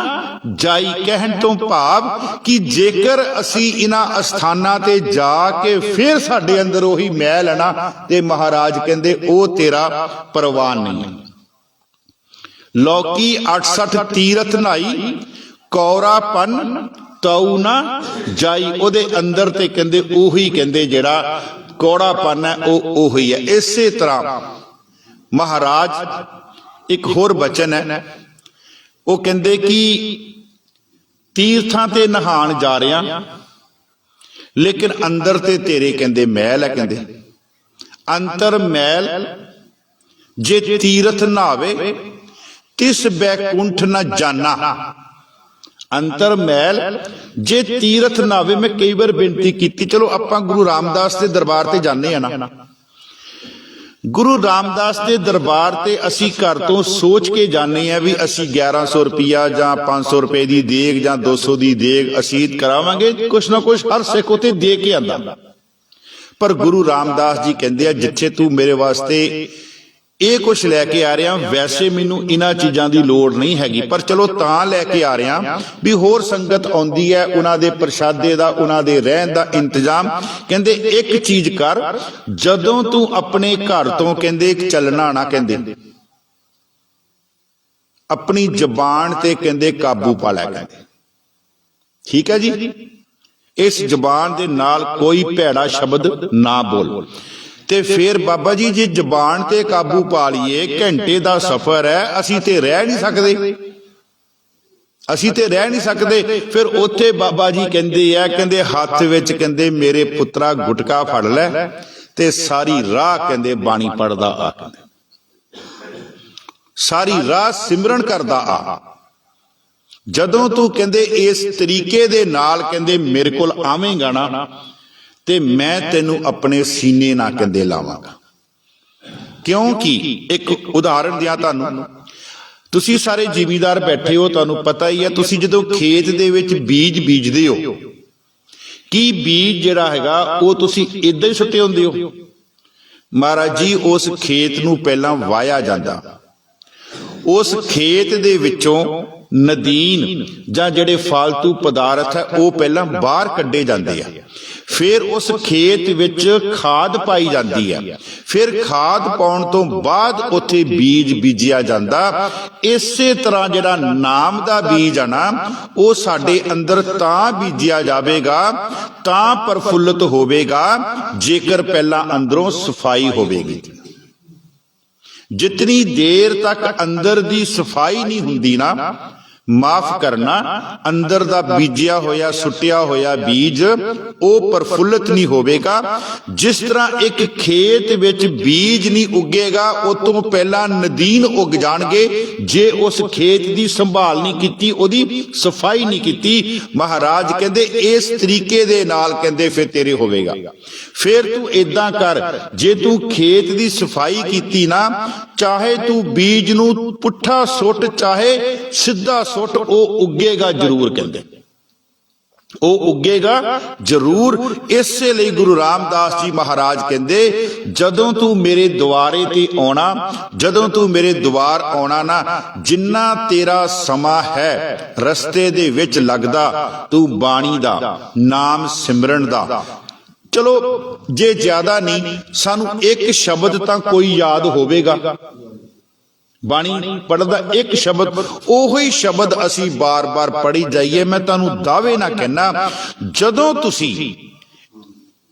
ਜਾਈ, ਕਹਿਣ ਤੋਂ ਭਾਵ ਕਿ ਜੇਕਰ ਅਸੀਂ ਇਹਨਾਂ ਅਸਥਾਨਾਂ ਤੇ ਜਾ ਕੇ ਫਿਰ ਸਾਡੇ ਅੰਦਰ ਉਹੀ ਮੈਲ ਹੈ ਨਾ, ਤੇ ਮਹਾਰਾਜ ਕਹਿੰਦੇ ਉਹ ਤੇਰਾ ਪ੍ਰਵਾਨ ਨਹੀਂ ਹੈ। ਲੌਕੀ 68 ਤੀਰਥ ਨਹਾਈ, ਕੌਰਾਪਨ ਤਉ ਨਾ ਜਾਈ, ਉਹਦੇ ਅੰਦਰ ਤੇ ਕਹਿੰਦੇ ਉਹੀ ਕਹਿੰਦੇ ਜਿਹੜਾ ਕੌੜਾਪਨ ਹੈ ਉਹ ਉਹੀ ਹੈ। ਇਸੇ ਤਰ੍ਹਾਂ ਮਹਾਰਾਜ ਇੱਕ ਹੋਰ ਬਚਨ ਹੈ, ਉਹ ਕਹਿੰਦੇ ਕਿ ਤੀਰਥਾਂ ਤੇ ਨਹਾਣ ਜਾ ਰਿਹਾ ਲੇਕਿਨ ਅੰਦਰ ਤੇ ਤੇਰੇ ਕਹਿੰਦੇ ਮੈਲ ਹੈ। ਕਹਿੰਦੇ ਅੰਤਰ ਮੈਲ ਜੇ ਤੀਰਥ ਨਹਾਵੇ ਤਿਸ ਬੈਕੁੰਠ ਨਾ ਜਾਣਾ। ਅੰਤਰ ਮੈਲ ਜੇ ਤੀਰਥ ਨਹਾਵੇ। ਮੈਂ ਕਈ ਵਾਰ ਬੇਨਤੀ ਕੀਤੀ, ਚਲੋ ਆਪਾਂ ਗੁਰੂ ਰਾਮਦਾਸ ਦੇ ਦਰਬਾਰ ਤੇ ਜਾਂਦੇ ਆ ਨਾ, ਗੁਰੂ ਰਾਮਦਾਸ ਦੇ ਦਰਬਾਰ ਤੇ ਅਸੀਂ ਘਰ ਤੋਂ ਸੋਚ ਕੇ ਜਾਂਦੇ ਆ ਵੀ ਅਸੀਂ 1100 ਰੁਪਇਆ ਜਾਂ 500 ਰੁਪਏ ਦੀ ਦੇਗ ਜਾਂ 200 ਦੀ ਦੇਗ ਅਸੀਤ ਕਰਾਵਾਂਗੇ, ਕੁਛ ਨਾ ਕੁਛ ਹਰ ਸਿੱਖ ਉਤੇ ਦੇ ਕੇ ਆਂਦਾ। ਪਰ ਗੁਰੂ ਰਾਮਦਾਸ ਜੀ ਕਹਿੰਦੇ ਆ ਜਿੱਥੇ ਤੂੰ ਮੇਰੇ ਵਾਸਤੇ ਇਹ ਕੁਛ ਲੈ ਕੇ ਆ ਰਿਹਾ, ਵੈਸੇ ਮੈਨੂੰ ਇਹਨਾਂ ਚੀਜ਼ਾਂ ਦੀ ਲੋੜ ਨਹੀਂ ਹੈਗੀ, ਪਰ ਚਲੋ ਤਾਂ ਲੈ ਕੇ ਆ ਰਿਹਾ ਵੀ ਹੋਰ ਸੰਗਤ ਆਉਂਦੀ ਹੈ, ਉਹਨਾਂ ਦੇ ਪ੍ਰਸ਼ਾਦੇ ਦਾ, ਉਹਨਾਂ ਦੇ ਰਹਿਣ ਦਾ ਇੰਤਜ਼ਾਮ। ਕਹਿੰਦੇ ਇੱਕ ਚੀਜ਼ ਕਰ, ਜਦੋਂ ਤੂੰ ਆਪਣੇ ਘਰ ਤੋਂ ਕਹਿੰਦੇ ਚੱਲਣਾ ਨਾ, ਕਹਿੰਦੇ ਆਪਣੀ ਜ਼ਬਾਨ ਤੇ ਕਹਿੰਦੇ ਕਾਬੂ ਪਾ ਲੈ। ਕਹਿੰਦੇ ਠੀਕ ਹੈ ਜੀ, ਇਸ ਜ਼ਬਾਨ ਦੇ ਨਾਲ ਕੋਈ ਭੈੜਾ ਸ਼ਬਦ ਨਾ ਬੋਲ। ਤੇ ਫਿਰ ਬਾਬਾ ਜੀ ਜੇ ਜ਼ਬਾਨ ਤੇ ਕਾਬੂ ਪਾ ਲਈਏ, ਘੰਟੇ ਦਾ ਸਫ਼ਰ ਹੈ, ਅਸੀਂ ਤੇ ਰਹਿ ਨਹੀਂ ਸਕਦੇ, ਅਸੀਂ ਤੇ ਰਹਿ ਨਹੀਂ ਸਕਦੇ। ਫਿਰ ਉੱਥੇ ਬਾਬਾ ਜੀ ਕਹਿੰਦੇ ਆ, ਕਹਿੰਦੇ ਹੱਥ ਵਿੱਚ ਕਹਿੰਦੇ ਮੇਰੇ ਪੁੱਤਰਾ ਗੁਟਕਾ ਫੜ ਲੈ ਤੇ ਸਾਰੀ ਰਾਹ ਕਹਿੰਦੇ ਬਾਣੀ ਪੜਦਾ ਆ, ਸਾਰੀ ਰਾਹ ਸਿਮਰਨ ਕਰਦਾ ਆ। ਜਦੋਂ ਤੂੰ ਕਹਿੰਦੇ ਇਸ ਤਰੀਕੇ ਦੇ ਨਾਲ ਕਹਿੰਦੇ ਮੇਰੇ ਕੋਲ ਆਵੇਂਗਾ ਨਾ, ਤੇ ਮੈਂ ਤੈਨੂੰ ਆਪਣੇ ਸੀਨੇ ਨਾਲ ਕਹਿੰਦੇ ਲਾਵਾਂਗਾ। ਕਿਉਂਕਿ ਇੱਕ ਉਦਾਹਰਣ ਦਿਆਂ ਤੁਹਾਨੂੰ, ਤੁਸੀਂ ਸਾਰੇ ਜ਼ਿਮੀਂਦਾਰ ਬੈਠੇ ਹੋ, ਤੁਹਾਨੂੰ ਪਤਾ ਹੀ ਹੈ, ਤੁਸੀਂ ਜਦੋਂ ਖੇਤ ਦੇ ਵਿੱਚ ਬੀਜ ਬੀਜਦੇ ਹੋ, ਕੀ ਬੀਜ ਜਿਹੜਾ ਹੈਗਾ ਉਹ ਤੁਸੀਂ ਇਦਾਂ ਹੀ ਸੁੱਟੇ ਹੁੰਦੇ ਹੋ? ਮਹਾਰਾਜ ਜੀ ਉਸ ਖੇਤ ਨੂੰ ਪਹਿਲਾਂ ਵਾਇਆ ਜਾਂਦਾ, ਉਸ ਖੇਤ ਦੇ ਵਿੱਚੋਂ ਨਦੀਨ ਜਾਂ ਜਿਹੜੇ ਫਾਲਤੂ ਪਦਾਰਥ ਹੈ ਉਹ ਪਹਿਲਾਂ ਬਾਹਰ ਕੱਢੇ ਜਾਂਦੇ ਆ, ਫਿਰ ਉਸ ਖੇਤ ਵਿੱਚ ਖਾਦ ਪਾਈ ਜਾਂਦੀ ਹੈ, ਫਿਰ ਖਾਦ ਪਾਉਣ ਤੋਂ ਬਾਅਦ ਉੱਥੇ ਬੀਜ ਬੀਜਿਆ ਜਾਂਦਾ। ਇਸੇ ਤਰ੍ਹਾਂ ਜਿਹੜਾ ਨਾਮ ਦਾ ਬੀਜ ਆ ਨਾ, ਉਹ ਸਾਡੇ ਅੰਦਰ ਤਾਂ ਬੀਜਿਆ ਜਾਵੇਗਾ, ਤਾਂ ਪ੍ਰਫੁੱਲਤ ਹੋਵੇਗਾ, ਜੇਕਰ ਪਹਿਲਾਂ ਅੰਦਰੋਂ ਸਫਾਈ ਹੋਵੇਗੀ। ਜਿਤਨੀ ਦੇਰ ਤੱਕ ਅੰਦਰ ਦੀ ਸਫਾਈ ਨਹੀਂ ਹੁੰਦੀ ਨਾ, ਮਾਫ ਕਰਨਾ, ਅੰਦਰ ਦਾ ਬੀਜਿਆ ਹੋਇਆ ਸੁੱਟਿਆ ਹੋਇਆ ਬੀਜ ਉਹ ਪ੍ਰਫੁੱਲਤ ਨਹੀਂ ਹੋਵੇਗਾ। ਜਿਸ ਤਰ੍ਹਾਂ ਇੱਕ ਖੇਤ ਵਿੱਚ ਬੀਜ ਨਹੀਂ ਉੱਗੇਗਾ, ਉਹ ਤੋਂ ਪਹਿਲਾਂ ਨਦੀਨ ਉੱਗ ਜਾਣਗੇ। ਜੇ ਉਸ ਖੇਤ ਦੀ ਸੰਭਾਲ ਨਹੀਂ ਕੀਤੀ, ਉਹਦੀ ਸਫਾਈ ਨਹੀਂ ਕੀਤੀ, ਮਹਾਰਾਜ ਕਹਿੰਦੇ ਇਸ ਤਰੀਕੇ ਦੇ ਨਾਲ ਕਹਿੰਦੇ ਫਿਰ ਤੇਰੇ ਹੋਵੇਗਾ। ਫਿਰ ਤੂੰ ਏਦਾਂ ਕਰ, ਜੇ ਤੂੰ ਖੇਤ ਦੀ ਸਫਾਈ ਕੀਤੀ ਨਾ, ਚਾਹੇ ਤੂੰ ਬੀਜ ਨੂੰ ਪੁੱਠਾ ਸੁੱਟ ਚਾਹੇ ਸਿੱਧਾ ਸੁੱਟ, ਉਹ ਉੱਗੇਗਾ ਜ਼ਰੂਰ। ਕਹਿੰਦੇ ਉਹ ਉੱਗੇਗਾ ਜ਼ਰੂਰ। ਇਸੇ ਲਈ ਗੁਰੂ ਰਾਮਦਾਸ ਜੀ ਮਹਾਰਾਜ ਕਹਿੰਦੇ ਜਦੋਂ ਤੂੰ ਮੇਰੇ ਦੁਆਰੇ ਤੇ ਆਉਣਾ, ਜਦੋਂ ਤੂੰ ਮੇਰੇ ਦੁਆਰ ਆਉਣਾ ਨਾ, ਜਿੰਨਾ ਤੇਰਾ ਸਮਾਂ ਹੈ ਰਸਤੇ ਦੇ ਵਿੱਚ ਲੱਗਦਾ, ਤੂੰ ਬਾਣੀ ਦਾ ਨਾਮ ਸਿਮਰਨ ਦਾ, ਚਲੋ ਜੇ ਜ਼ਿਆਦਾ ਨਹੀਂ ਸਾਨੂੰ ਇੱਕ ਸ਼ਬਦ ਤਾਂ ਕੋਈ ਯਾਦ ਹੋਵੇਗਾ। ਬਾਣੀ ਪੜ੍ਹਨ ਦਾ ਇੱਕ ਸ਼ਬਦ, ਉਹੀ ਸ਼ਬਦ ਅਸੀਂ ਬਾਰ-ਬਾਰ ਪੜ੍ਹੀ ਜਾਈਏ। ਮੈਂ ਤੁਹਾਨੂੰ ਦਾਅਵੇ ਨਾ ਕਹਿਣਾ, ਜਦੋਂ ਤੁਸੀਂ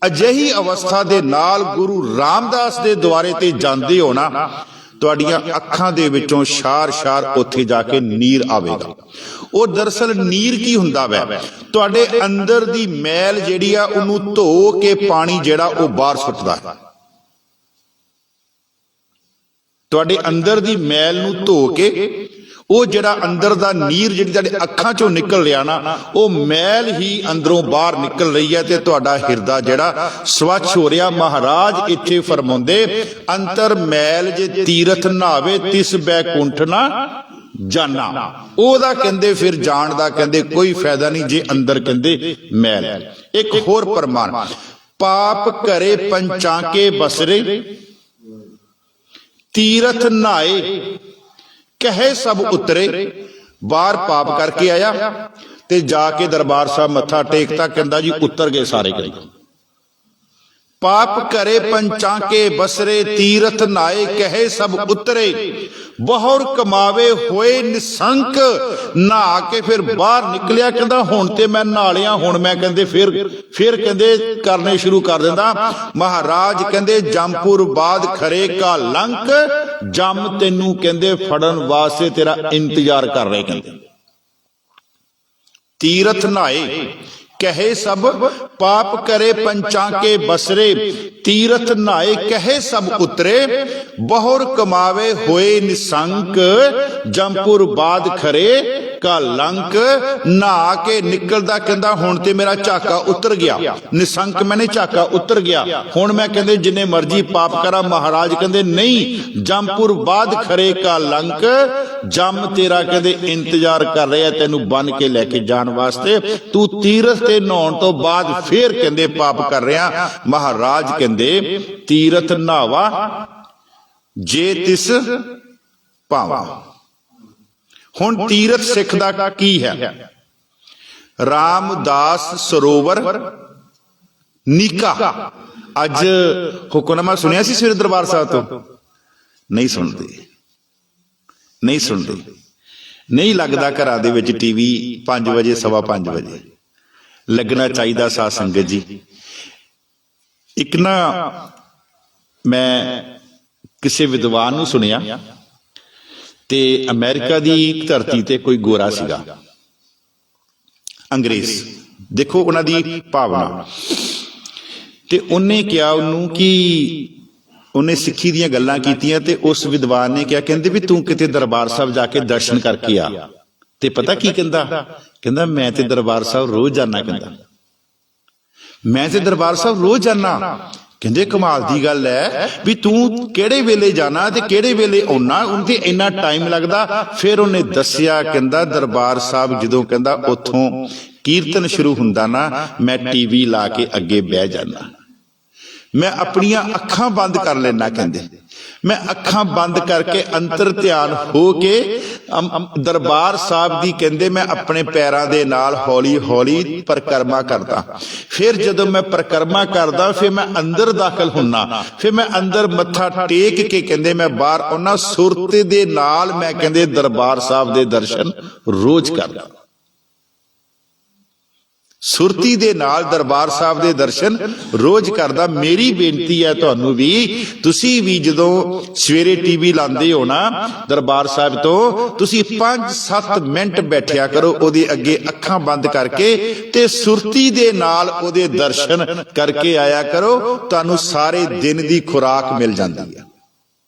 ਅਜਿਹੀ ਅਵਸਥਾ ਦੇ ਨਾਲ ਗੁਰੂ ਰਾਮਦਾਸ ਦੇ ਦੁਆਰੇ ਤੇ ਜਾਂਦੇ ਹੋ ਨਾ, ਤੁਹਾਡੀਆਂ ਅੱਖਾਂ ਦੇ ਵਿੱਚੋਂ ਛਾਰ-ਛਾਰ ਉੱਥੇ ਜਾ ਕੇ ਨੀਰ ਆਵੇਗਾ। ਉਹ ਦਰਅਸਲ ਨੀਰ ਕੀ ਹੁੰਦਾ ਵੈ? ਤੁਹਾਡੇ ਅੰਦਰ ਦੀ ਮੈਲ ਜਿਹੜੀ ਆ ਉਹਨੂੰ ਧੋ ਕੇ ਪਾਣੀ ਜਿਹੜਾ ਉਹ ਬਾਹਰ ਸੁੱਟਦਾ ਹੈ। ਤੁਹਾਡੇ ਅੰਦਰ ਦੀ ਮੈਲ ਨੂੰ ਧੋ ਕੇ ਉਹ ਜਿਹੜਾ ਅੰਦਰ ਦਾ ਨੀਰ ਜਿਹੜੀ ਤੁਹਾਡੇ ਅੱਖਾਂ ਚੋਂ ਨਿਕਲ ਰਿਹਾ ਨਾ, ਉਹ ਮੈਲ ਹੀ ਅੰਦਰੋਂ ਬਾਹਰ ਨਿਕਲ ਰਹੀ ਹੈ ਤੇ ਤੁਹਾਡਾ ਹਿਰਦਾ ਜਿਹੜਾ ਸਵੱਛ ਹੋ ਰਿਹਾ। ਮਹਾਰਾਜ ਇੱਥੇ ਫਰਮਾਉਂਦੇ, ਅੰਤਰ ਮੈਲ ਜੇ ਤੀਰਥ ਨਹਾਵੇ ਤਿਸ ਬੈਕੁੰਠ ਨਾ ਜਾਨਾ। ਉਹਦਾ ਕਹਿੰਦੇ ਫਿਰ ਜਾਣ ਦਾ ਕਹਿੰਦੇ ਕੋਈ ਫਾਇਦਾ ਨਹੀਂ ਜੇ ਅੰਦਰ ਕਹਿੰਦੇ ਮੈਲ। ਇੱਕ ਹੋਰ ਪ੍ਰਮਾਣ, ਪਾਪ ਕਰੇ ਪੰਚਾਕੇ ਬਸਰੇ ਤੀਰਥ ਨਹਾਏ ਕਹੇ ਸਭ ਉਤਰੇ। ਬਾਹਰ ਪਾਪ ਕਰਕੇ ਆਇਆ ਤੇ ਜਾ ਕੇ ਦਰਬਾਰ ਸਾਹਿਬ ਮੱਥਾ ਟੇਕਤਾ, ਕਹਿੰਦਾ ਜੀ ਉਤਰ ਗਏ ਸਾਰੇ ਕਰੀ। ਪਾਪ ਕਰੇ ਪੰਚਾਕੇ ਬਸਰੇ ਤੀਰਥ ਨਹਾਏ ਕਹੇ ਸਭ ਉਤਰੇ। ਬਹੁਰ ਕਮਾਵੇ ਹੋਏ ਨਿਸੰਕ। ਨਹਾ ਕੇ ਫਿਰ ਬਾਹਰ ਨਿਕਲਿਆ, ਕਹਿੰਦਾ ਹੁਣ ਤੇ ਮੈਂ ਨਹਾ ਲਿਆ, ਹੁਣ ਮੈਂ ਕਹਿੰਦੇ ਫਿਰ ਕਹਿੰਦੇ ਕਰਨੇ ਸ਼ੁਰੂ ਕਰ ਦਿੰਦਾ। ਮਹਾਰਾਜ ਕਹਿੰਦੇ ਜੰਮਪੁਰ ਬਾਦ ਖਰੇ ਕਾ ਲੰਕ, ਜੰਮ ਤੈਨੂੰ ਕਹਿੰਦੇ ਫੜਨ ਵਾਸਤੇ ਤੇਰਾ ਇੰਤਜ਼ਾਰ ਕਰ ਰਹੇ। ਕਹਿੰਦੇ ਤੀਰਥ ਨਹਾਏ ਕਹੇ ਸਭ, ਪਾਪ ਕਰੇ ਪੰਚਾਕੇ ਬਸਰੇ ਤੀਰਥ ਨਹਾਏ ਕਹੇ ਸਭ ਉਤਰੇ। ਬਹੁਰ ਕਮਾਵੇ ਹੋਏ ਨਿਸੰਕ, ਜੰਮਪੁਰ ਬਾਦ ਖਰੇ ਕਾ ਲੰਕ। ਨਹਾ ਕੇ ਨਿਕਲਦਾ, ਕਹਿੰਦਾ ਹੁਣ ਤੇ ਮੇਰਾ ਝਾਕਾ ਉਤਰ ਗਿਆ, ਨਿਸੰਕ ਮੈਨੇ ਝਾਕਾ ਉਤਰ ਗਿਆ, ਹੁਣ ਮੈਂ ਕਹਿੰਦੇ ਜਿੰਨੇ ਮਰਜੀ ਪਾਪ ਕਰਾਂ। ਮਹਾਰਾਜ ਕਹਿੰਦੇ ਨਹੀਂ, ਜੰਮਪੁਰ ਬਾਦ ਖਰੇ ਕਾ ਲੰਕ, ਜੰਮ ਤੇਰਾ ਕਹਿੰਦੇ ਇੰਤਜ਼ਾਰ ਕਰ ਰਿਹਾ ਤੈਨੂੰ ਬੰਨ ਕੇ ਲੈ ਕੇ ਜਾਣ ਵਾਸਤੇ। ਤੂੰ ਤੀਰਥ ਤੇ ਨਹਾਉਣ ਤੋਂ ਬਾਅਦ ਫੇਰ ਕਹਿੰਦੇ ਪਾਪ ਕਰ ਰਿਹਾ। ਮਹਾਰਾਜ ਕਹਿੰਦੇ ਤੀਰਥ ਨਹਾਵਾ ਜੇ ਤਿਸ ਭਾਵਾ। ਹੁਣ ਤੀਰਥ ਸਿੱਖ ਦਾ ਕੀ ਹੈ? ਰਾਮਦਾਸ ਸਰੋਵਰ ਨੀਕਾ। ਅੱਜ ਹੁਕਮਨਾਮਾ ਸੁਣਿਆ ਸੀ ਸਵੇਰੇ ਦਰਬਾਰ ਸਾਹਿਬ ਤੋਂ? ਨਹੀਂ ਸੁਣਦੇ, ਨਹੀਂ ਸੁਣਦੇ, ਨਹੀਂ ਲੱਗਦਾ ਘਰਾਂ ਦੇ ਵਿੱਚ ਟੀਵੀ 5 ਵਜੇ 5:15 ਵਜੇ ਲੱਗਣਾ ਚਾਹੀਦਾ। ਸਾਧ ਸੰਗਤ ਜੀ, ਇੱਕ ਨਾ ਮੈਂ ਕਿਸੇ ਵਿਦਵਾਨ ਨੂੰ ਸੁਣਿਆ ਤੇ ਅਮਰੀਕਾ ਦੀ ਧਰਤੀ ਤੇ ਕੋਈ ਗੋਰਾ ਸੀਗਾ, ਅੰਗਰੇਜ਼। ਦੇਖੋ ਉਹਨਾਂ ਦੀ ਭਾਵਨਾ। ਤੇ ਉਹਨੇ ਕਿਹਾ ਉਹਨੂੰ ਕਿ ਉਹਨੇ ਸਿੱਖੀ ਦੀਆਂ ਗੱਲਾਂ ਕੀਤੀਆਂ ਤੇ ਉਸ ਵਿਦਵਾਨ ਨੇ ਕਿਹਾ, ਕਹਿੰਦੇ ਵੀ ਤੂੰ ਕਿਤੇ ਦਰਬਾਰ ਸਾਹਿਬ ਜਾ ਕੇ ਦਰਸ਼ਨ ਕਰਕੇ ਆ। ਤੇ ਪਤਾ ਕੀ ਕਹਿੰਦਾ? ਕਹਿੰਦਾ ਮੈਂ ਤੇ ਦਰਬਾਰ ਸਾਹਿਬ ਰੋਜ਼ ਜਾਣਾ। ਕਹਿੰਦਾ ਮੈਂ ਤੇ ਦਰਬਾਰ ਸਾਹਿਬ ਰੋਜ਼ ਜਾਣਾ। ਕਹਿੰਦੇ ਕਮਾਲ ਦੀ ਗੱਲ ਹੈ ਵੀ ਤੂੰ ਕਿਹੜੇ ਵੇਲੇ ਜਾਣਾ ਤੇ ਕਿਹੜੇ ਵੇਲੇ ਆਉਣਾ, ਉਹਦੇ ਇੰਨਾ ਟਾਈਮ ਲੱਗਦਾ। ਫਿਰ ਉਹਨੇ ਦੱਸਿਆ, ਕਹਿੰਦਾ ਦਰਬਾਰ ਸਾਹਿਬ ਜਦੋਂ ਕਹਿੰਦਾ ਉੱਥੋਂ ਕੀਰਤਨ ਸ਼ੁਰੂ ਹੁੰਦਾ ਨਾ, ਮੈਂ ਟੀਵੀ ਲਾ ਕੇ ਅੱਗੇ ਬਹਿ ਜਾਣਾ, ਮੈਂ ਆਪਣੀਆਂ ਅੱਖਾਂ ਬੰਦ ਕਰ ਲੈਣਾ। ਕਹਿੰਦੇ ਮੈਂ ਅੱਖਾਂ ਬੰਦ ਕਰਕੇ ਅੰਤਰ ਧਿਆਨ ਹੋ ਕੇ ਦਰਬਾਰ ਸਾਹਿਬ ਦੀ ਕਹਿੰਦੇ ਮੈਂ ਆਪਣੇ ਪੈਰਾਂ ਦੇ ਨਾਲ ਹੌਲੀ ਹੌਲੀ ਪਰਿਕਰਮਾ ਕਰਦਾ। ਫਿਰ ਜਦੋਂ ਮੈਂ ਪਰਿਕਰਮਾ ਕਰਦਾ ਫਿਰ ਮੈਂ ਅੰਦਰ ਦਾਖਲ ਹੁੰਨਾ, ਫਿਰ ਮੈਂ ਅੰਦਰ ਮੱਥਾ ਟੇਕ ਕੇ ਕਹਿੰਦੇ ਮੈਂ ਬਾਹਰ ਉਹਨਾਂ ਸੁਰਤ ਦੇ ਨਾਲ ਮੈਂ ਕਹਿੰਦੇ ਦਰਬਾਰ ਸਾਹਿਬ ਦੇ ਦਰਸ਼ਨ ਰੋਜ਼ ਕਰਦਾ। ਸੁਰਤੀ ਦੇ ਨਾਲ ਦਰਬਾਰ ਸਾਹਿਬ ਦੇ ਦਰਸ਼ਨ ਰੋਜ਼ ਕਰਦਾ। ਮੇਰੀ ਬੇਨਤੀ ਹੈ ਤੁਹਾਨੂੰ ਵੀ, ਤੁਸੀਂ ਵੀ ਜਦੋਂ ਸਵੇਰੇ ਟੀਵੀ ਲਾਉਂਦੇ ਹੋ ਨਾ ਦਰਬਾਰ ਸਾਹਿਬ ਤੋਂ, ਤੁਸੀਂ 5-7 ਮਿੰਟ ਬੈਠਿਆ ਕਰੋ ਉਹਦੇ ਅੱਗੇ ਅੱਖਾਂ ਬੰਦ ਕਰਕੇ ਤੇ ਸੁਰਤੀ ਦੇ ਨਾਲ ਉਹਦੇ ਦਰਸ਼ਨ ਕਰਕੇ ਆਇਆ ਕਰੋ। ਤੁਹਾਨੂੰ ਸਾਰੇ ਦਿਨ ਦੀ ਖੁਰਾਕ ਮਿਲ ਜਾਂਦੀ ਹੈ,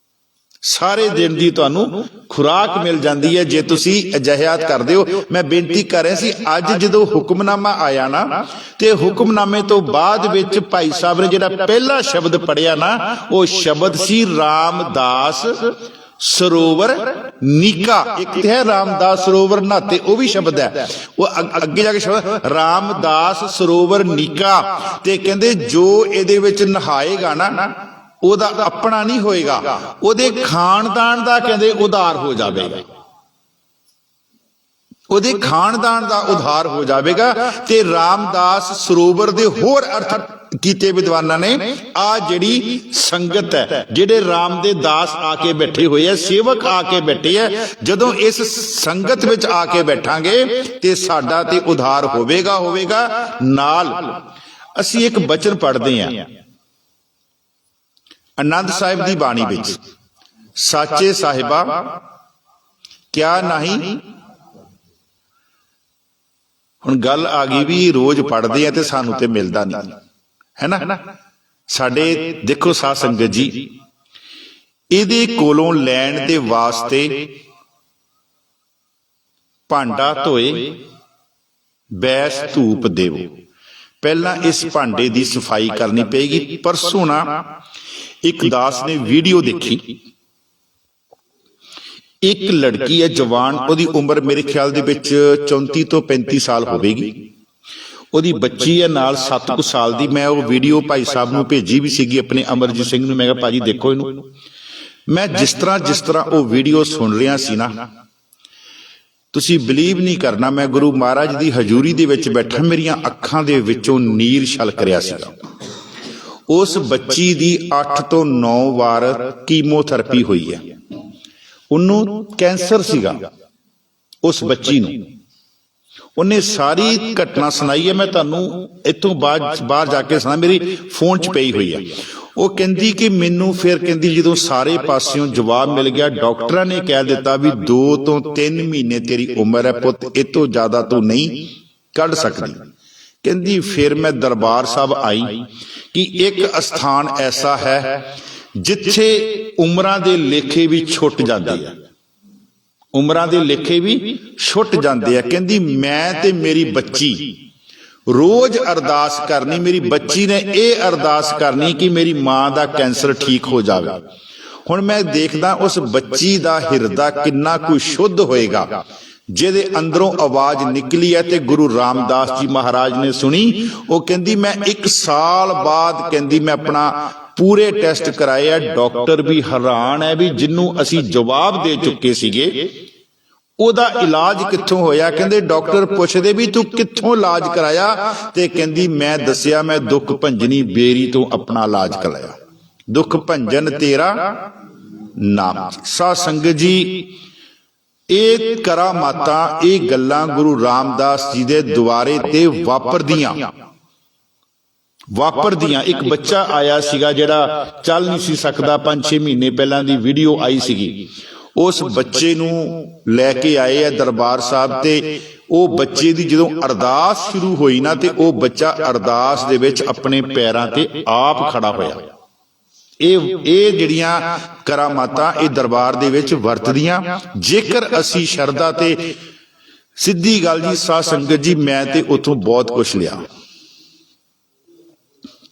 ਸਾਰੇ ਦਿਨ ਦੀ ਤੁਹਾਨੂੰ ਖੁਰਾਕ ਮਿਲ ਜਾਂਦੀ ਹੈ ਜੇ ਤੁਸੀਂ ਅਜਿਹਾ ਕਰਦੇ ਹੋ। ਮੈਂ ਬੇਨਤੀ ਕਰ ਰਿਹਾ ਸੀ, ਅੱਜ ਜਦੋਂ ਹੁਕਮਨਾਮਾ ਆਇਆ ਨਾ ਤੇ ਹੁਕਮਨਾਮੇ ਤੋਂ ਬਾਅਦ ਵਿੱਚ ਭਾਈ ਸਾਹਿਬ ਨੇ ਜਿਹੜਾ ਪਹਿਲਾ ਸ਼ਬਦ ਪੜਿਆ ਨਾ, ਉਹ ਸ਼ਬਦ ਸੀ ਰਾਮਦਾਸ ਸਰੋਵਰ ਨੀਕਾ। ਇੱਕ ਤੇ ਹੈ ਰਾਮਦਾਸ ਸਰੋਵਰ ਨਹਾਤੇ, ਉਹ ਵੀ ਸ਼ਬਦ ਹੈ। ਉਹ ਅੱਗੇ ਜਾ ਕੇ ਸ਼ਬਦ ਰਾਮਦਾਸ ਸਰੋਵਰ ਨੀਕਾ, ਤੇ ਕਹਿੰਦੇ ਜੋ ਇਹਦੇ ਵਿੱਚ ਨਹਾਏਗਾ ਨਾ ਉਹਦਾ ਆਪਣਾ ਨਹੀਂ ਹੋਏਗਾ, ਉਹਦੇ ਖਾਨਦਾਨ ਦਾ ਕਹਿੰਦੇ ਉਧਾਰ ਹੋ ਜਾਵੇਗਾ, ਉਹਦੇ ਖਾਨਦਾਨ ਦਾ ਉਧਾਰ ਹੋ ਜਾਵੇਗਾ। ਤੇ ਰਾਮਦਾਸ ਸਰੋਵਰ ਦੇ ਹੋਰ ਅਰਥ ਕੀਤੇ ਵਿਦਵਾਨਾਂ ਨੇ। ਆ ਜਿਹੜੀ ਸੰਗਤ ਹੈ, ਜਿਹੜੇ ਰਾਮ ਦੇ ਦਾਸ ਆ ਕੇ ਬੈਠੇ ਹੋਏ ਆ, ਸੇਵਕ ਆ ਕੇ ਬੈਠੇ ਆ, ਜਦੋਂ ਇਸ ਸੰਗਤ ਵਿੱਚ ਆ ਕੇ ਬੈਠਾਂਗੇ ਤੇ ਸਾਡਾ ਤੇ ਉਧਾਰ ਹੋਵੇਗਾ। ਨਾਲ ਅਸੀਂ ਇੱਕ ਬਚਨ ਪੜ੍ਹਦੇ ਹਾਂ ਆਨੰਦ ਸਾਹਿਬ ਦੀ ਬਾਣੀ ਵਿੱਚ, ਸਾਚੇ ਸਾਹਿਬਾ ਕਿਆ ਨਹੀਂ। ਹੁਣ ਗੱਲ ਆ ਗਈ ਵੀ ਰੋਜ਼ ਪੜ੍ਹਦੇ ਆ ਤੇ ਸਾਨੂੰ ਤੇ ਮਿਲਦਾ ਨਹੀਂ, ਹੈ ਨਾ। ਸਾਡੇ ਦੇਖੋ ਸਾਧ ਸੰਗਤ ਜੀ, ਇਹਦੇ ਕੋਲੋਂ ਲੈਣ ਦੇ ਵਾਸਤੇ ਭਾਂਡਾ ਧੋਏ ਬੈਸ ਧੂਪ ਦੇਵੋ। ਪਹਿਲਾਂ ਇਸ ਭਾਂਡੇ ਦੀ ਸਫਾਈ ਕਰਨੀ ਪਏਗੀ। ਪਰਸੋਂ ਨਾ ਇੱਕ ਦਾਸ ਨੇ ਵੀਡੀਓ ਦੇਖੀ, ਇੱਕ ਲੜਕੀ ਹੈ ਜਵਾਨ, ਉਹਦੀ ਉਮਰ ਮੇਰੇ ਖਿਆਲ ਦੇ ਵਿੱਚ 34 ਤੋਂ 35 ਸਾਲ ਹੋਵੇਗੀ। ਉਹਦੀ ਬੱਚੀ ਹੈ ਨਾਲ 7 ਕੁ ਸਾਲ ਦੀ। ਮੈਂ ਉਹ ਵੀਡੀਓ ਭਾਈ ਸਾਹਿਬ ਨੂੰ ਭੇਜੀ ਵੀ ਸੀਗੀ, ਆਪਣੇ ਅਮਰਜੀਤ ਸਿੰਘ ਨੂੰ। ਮੈਂ ਕਿਹਾ ਭਾਜੀ ਦੇਖੋ ਇਹਨੂੰ। ਮੈਂ ਜਿਸ ਤਰ੍ਹਾਂ ਉਹ ਵੀਡੀਓ ਸੁਣ ਰਿਹਾ ਸੀ ਨਾ, ਤੁਸੀਂ ਬਿਲੀਵ ਨਹੀਂ ਕਰਨਾ, ਮੈਂ ਗੁਰੂ ਮਹਾਰਾਜ ਦੀ ਹਜ਼ੂਰੀ ਦੇ ਵਿੱਚ ਬੈਠਾ, ਮੇਰੀਆਂ ਅੱਖਾਂ ਦੇ ਵਿੱਚੋਂ ਨੀਰ ਛਲਕ ਰਿਹਾ ਸੀਗਾ। ਉਸ ਬੱਚੀ ਦੀ 8 ਤੋਂ 9 ਵਾਰ ਕੀਮੋਥੈਰੇਪੀ ਹੋਈ ਹੈ। ਉਹਨੂੰ ਕੈਂਸਰ ਸੀਗਾ ਉਸ ਬੱਚੀ ਨੂੰ। ਉਹਨੇ ਸਾਰੀ ਘਟਨਾ ਸੁਣਾਈ ਹੈ, ਮੈਂ ਤੁਹਾਨੂੰ ਇੱਥੋਂ ਬਾਹਰ ਜਾ ਕੇ ਸੁਣਾ, ਮੇਰੀ ਫੋਨ 'ਚ ਪਈ ਹੋਈ ਹੈ। ਉਹ ਕਹਿੰਦੀ ਕਿ ਮੈਨੂੰ ਫਿਰ ਕਹਿੰਦੀ ਜਦੋਂ ਸਾਰੇ ਪਾਸਿਓਂ ਜਵਾਬ ਮਿਲ ਗਿਆ, ਡਾਕਟਰਾਂ ਨੇ ਕਹਿ ਦਿੱਤਾ ਵੀ 2 ਤੋਂ 3 ਮਹੀਨੇ ਤੇਰੀ ਉਮਰ ਹੈ ਪੁੱਤ, ਇਹ ਤੋਂ ਜ਼ਿਆਦਾ ਤੂੰ ਨਹੀਂ ਕੱਢ ਸਕਦੀ। ਕਹਿੰਦੀ ਫਿਰ ਮੈਂ ਦਰਬਾਰ ਸਾਹਿਬ ਆਈ ਕਿ ਇੱਕ ਅਸਥਾਨ ਐਸਾ ਹੈ ਜਿੱਥੇ ਉਮਰਾਂ ਦੇ ਲੇਖੇ ਵੀ ਛੁੱਟ ਜਾਂਦੇ ਆ, ਉਮਰਾਂ ਦੇ ਲੇਖੇ ਵੀ ਛੁੱਟ ਜਾਂਦੇ ਆ। ਕਹਿੰਦੀ ਮੈਂ ਤੇ ਮੇਰੀ ਬੱਚੀ ਰੋਜ਼ ਅਰਦਾਸ ਕਰਨੀ, ਮੇਰੀ ਬੱਚੀ ਨੇ ਇਹ ਅਰਦਾਸ ਕਰਨੀ ਕਿ ਮੇਰੀ ਮਾਂ ਦਾ ਕੈਂਸਰ ਠੀਕ ਹੋ ਜਾਵੇ। ਹੁਣ ਮੈਂ ਦੇਖਦਾ ਉਸ ਬੱਚੀ ਦਾ ਹਿਰਦਾ ਕਿੰਨਾ ਕੁ ਸ਼ੁੱਧ ਹੋਏਗਾ, ਜਿਹਦੇ ਅੰਦਰੋਂ ਆਵਾਜ਼ ਨਿਕਲੀ ਹੈ ਤੇ ਗੁਰੂ ਰਾਮਦਾਸ ਜੀ ਮਹਾਰਾਜ ਨੇ ਸੁਣੀ। ਉਹ ਕਹਿੰਦੀ ਮੈਂ 1 ਸਾਲ ਬਾਅਦ ਕਹਿੰਦੀ ਮੈਂ ਆਪਣਾ ਪੂਰੇ ਟੈਸਟ ਕਰਾਏ ਆ, ਡਾਕਟਰ ਵੀ ਹੈਰਾਨ ਹੈ ਵੀ ਜਿਹਨੂੰ ਅਸੀਂ ਜਵਾਬ ਦੇ ਚੁੱਕੇ ਸੀਗੇ ਉਹਦਾ ਇਲਾਜ ਕਿੱਥੋਂ ਹੋਇਆ। ਕਹਿੰਦੇ ਡਾਕਟਰ ਪੁੱਛਦੇ ਵੀ ਤੂੰ ਕਿੱਥੋਂ ਇਲਾਜ ਕਰਾਇਆ, ਤੇ ਕਹਿੰਦੀ ਮੈਂ ਦੱਸਿਆ ਮੈਂ ਦੁੱਖ ਭੰਜਨੀ ਬੇਰੀ ਤੋਂ ਆਪਣਾ ਇਲਾਜ ਕਰਾਇਆ। ਦੁੱਖ ਭੰਜਨ ਤੇਰਾ ਨਾਮ। ਸਾਧ ਸੰਗਤ ਜੀ, ਇਹ ਕਰਾਮਾਤਾਂ, ਇਹ ਗੱਲਾਂ ਗੁਰੂ ਰਾਮਦਾਸ ਜੀ ਦੇ ਦੁਆਰੇ ਤੇ ਵਾਪਰਦੀਆਂ। ਇੱਕ ਬੱਚਾ ਆਇਆ ਸੀਗਾ ਜਿਹੜਾ ਚੱਲ ਨਹੀਂ ਸੀ ਸਕਦਾ, 5-6 ਮਹੀਨੇ ਪਹਿਲਾਂ ਦੀ ਵੀਡੀਓ ਆਈ ਸੀਗੀ। ਉਸ ਬੱਚੇ ਨੂੰ ਲੈ ਕੇ ਆਏ ਆ ਦਰਬਾਰ ਸਾਹਿਬ, ਤੇ ਉਹ ਬੱਚੇ ਦੀ ਜਦੋਂ ਅਰਦਾਸ ਸ਼ੁਰੂ ਹੋਈ ਨਾ, ਤੇ ਉਹ ਬੱਚਾ ਅਰਦਾਸ ਦੇ ਵਿੱਚ ਆਪਣੇ ਪੈਰਾਂ ਤੇ ਆਪ ਖੜਾ ਹੋਇਆ। ਇਹ ਜਿਹੜੀਆਂ ਕਰਾਮਾਤਾਂ ਇਹ ਦਰਬਾਰ ਦੇ ਵਿੱਚ ਵਰਤਦੀਆਂ। ਜੇਕਰ ਅਸੀਂ ਸ਼ਰਧਾ ਤੇ ਸਿੱਧੀ ਗੱਲ ਜੀ ਸਾਧ ਸੰਗਤ ਜੀ, ਮੈਂ ਤੇ ਉੱਥੋਂ ਬਹੁਤ ਕੁਝ ਲਿਆ,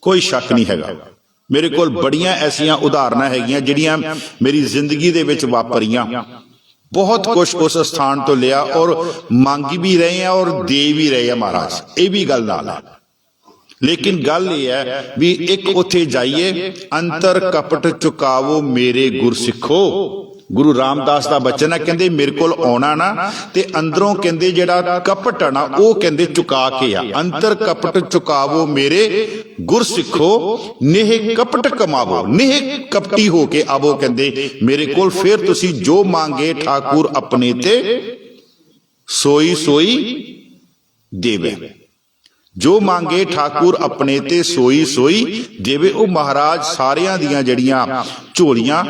ਕੋਈ ਸ਼ੱਕ ਨਹੀਂ ਹੈਗਾ। ਮੇਰੇ ਕੋਲ ਬੜੀਆਂ ਐਸੀਆਂ ਉਦਾਹਰਨਾਂ ਹੈਗੀਆਂ ਜਿਹੜੀਆਂ ਮੇਰੀ ਜ਼ਿੰਦਗੀ ਦੇ ਵਿੱਚ ਵਾਪਰੀਆਂ। ਬਹੁਤ ਕੁਝ ਉਸ ਸਥਾਨ ਤੋਂ ਲਿਆ ਔਰ ਮੰਗ ਵੀ ਰਹੇ ਆ ਔਰ ਦੇ ਵੀ ਰਹੇ ਆ ਮਹਾਰਾਜ, ਇਹ ਵੀ ਗੱਲ ਨਾਲ ਹੈ। ਲੇਕਿਨ ਗੱਲ ਇਹ ਹੈ ਵੀ ਇੱਕ ਉੱਥੇ ਜਾਈਏ, ਅੰਤਰ ਕਪਟ ਚੁਕਾਵੋ ਮੇਰੇ ਗੁਰਸਿੱਖੋ। ਗੁਰੂ ਰਾਮਦਾਸ ਦਾ ਬਚਨ ਹੈ, ਕਹਿੰਦੇ ਮੇਰੇ ਕੋਲ ਆਉਣਾ ਨਾ ਤੇ ਅੰਦਰੋਂ ਕਹਿੰਦੇ ਜਿਹੜਾ ਕਪਟ ਆ ਨਾ ਉਹ ਕਹਿੰਦੇ ਚੁਕਾ ਕੇ ਆ। ਅੰਤਰ ਕਪਟ ਚੁਕਾਵੋ ਮੇਰੇ ਗੁਰਸਿੱਖੋ, ਨੇਹ ਕਪਟ ਕਮਾਵੋ, ਨੇਹ ਕਪਟੀ ਹੋ ਕੇ ਆਵੋ ਕਹਿੰਦੇ ਮੇਰੇ ਕੋਲ, ਫਿਰ ਤੁਸੀਂ ਜੋ ਮੰਗੇ ਠਾਕੁਰ ਆਪਣੇ ਤੇ ਸੋਈ ਸੋਈ ਦੇਵੇ। ਜੋ ਮੰਗੇ ਠਾਕੁਰ ਆਪਣੇ ਤੇ ਸੋਈ ਸੋਈ ਦੇਵੇ। ਉਹ ਮਹਾਰਾਜ ਸਾਰਿਆਂ ਦੀਆਂ ਜਿਹੜੀਆਂ ਝੋਲੀਆਂ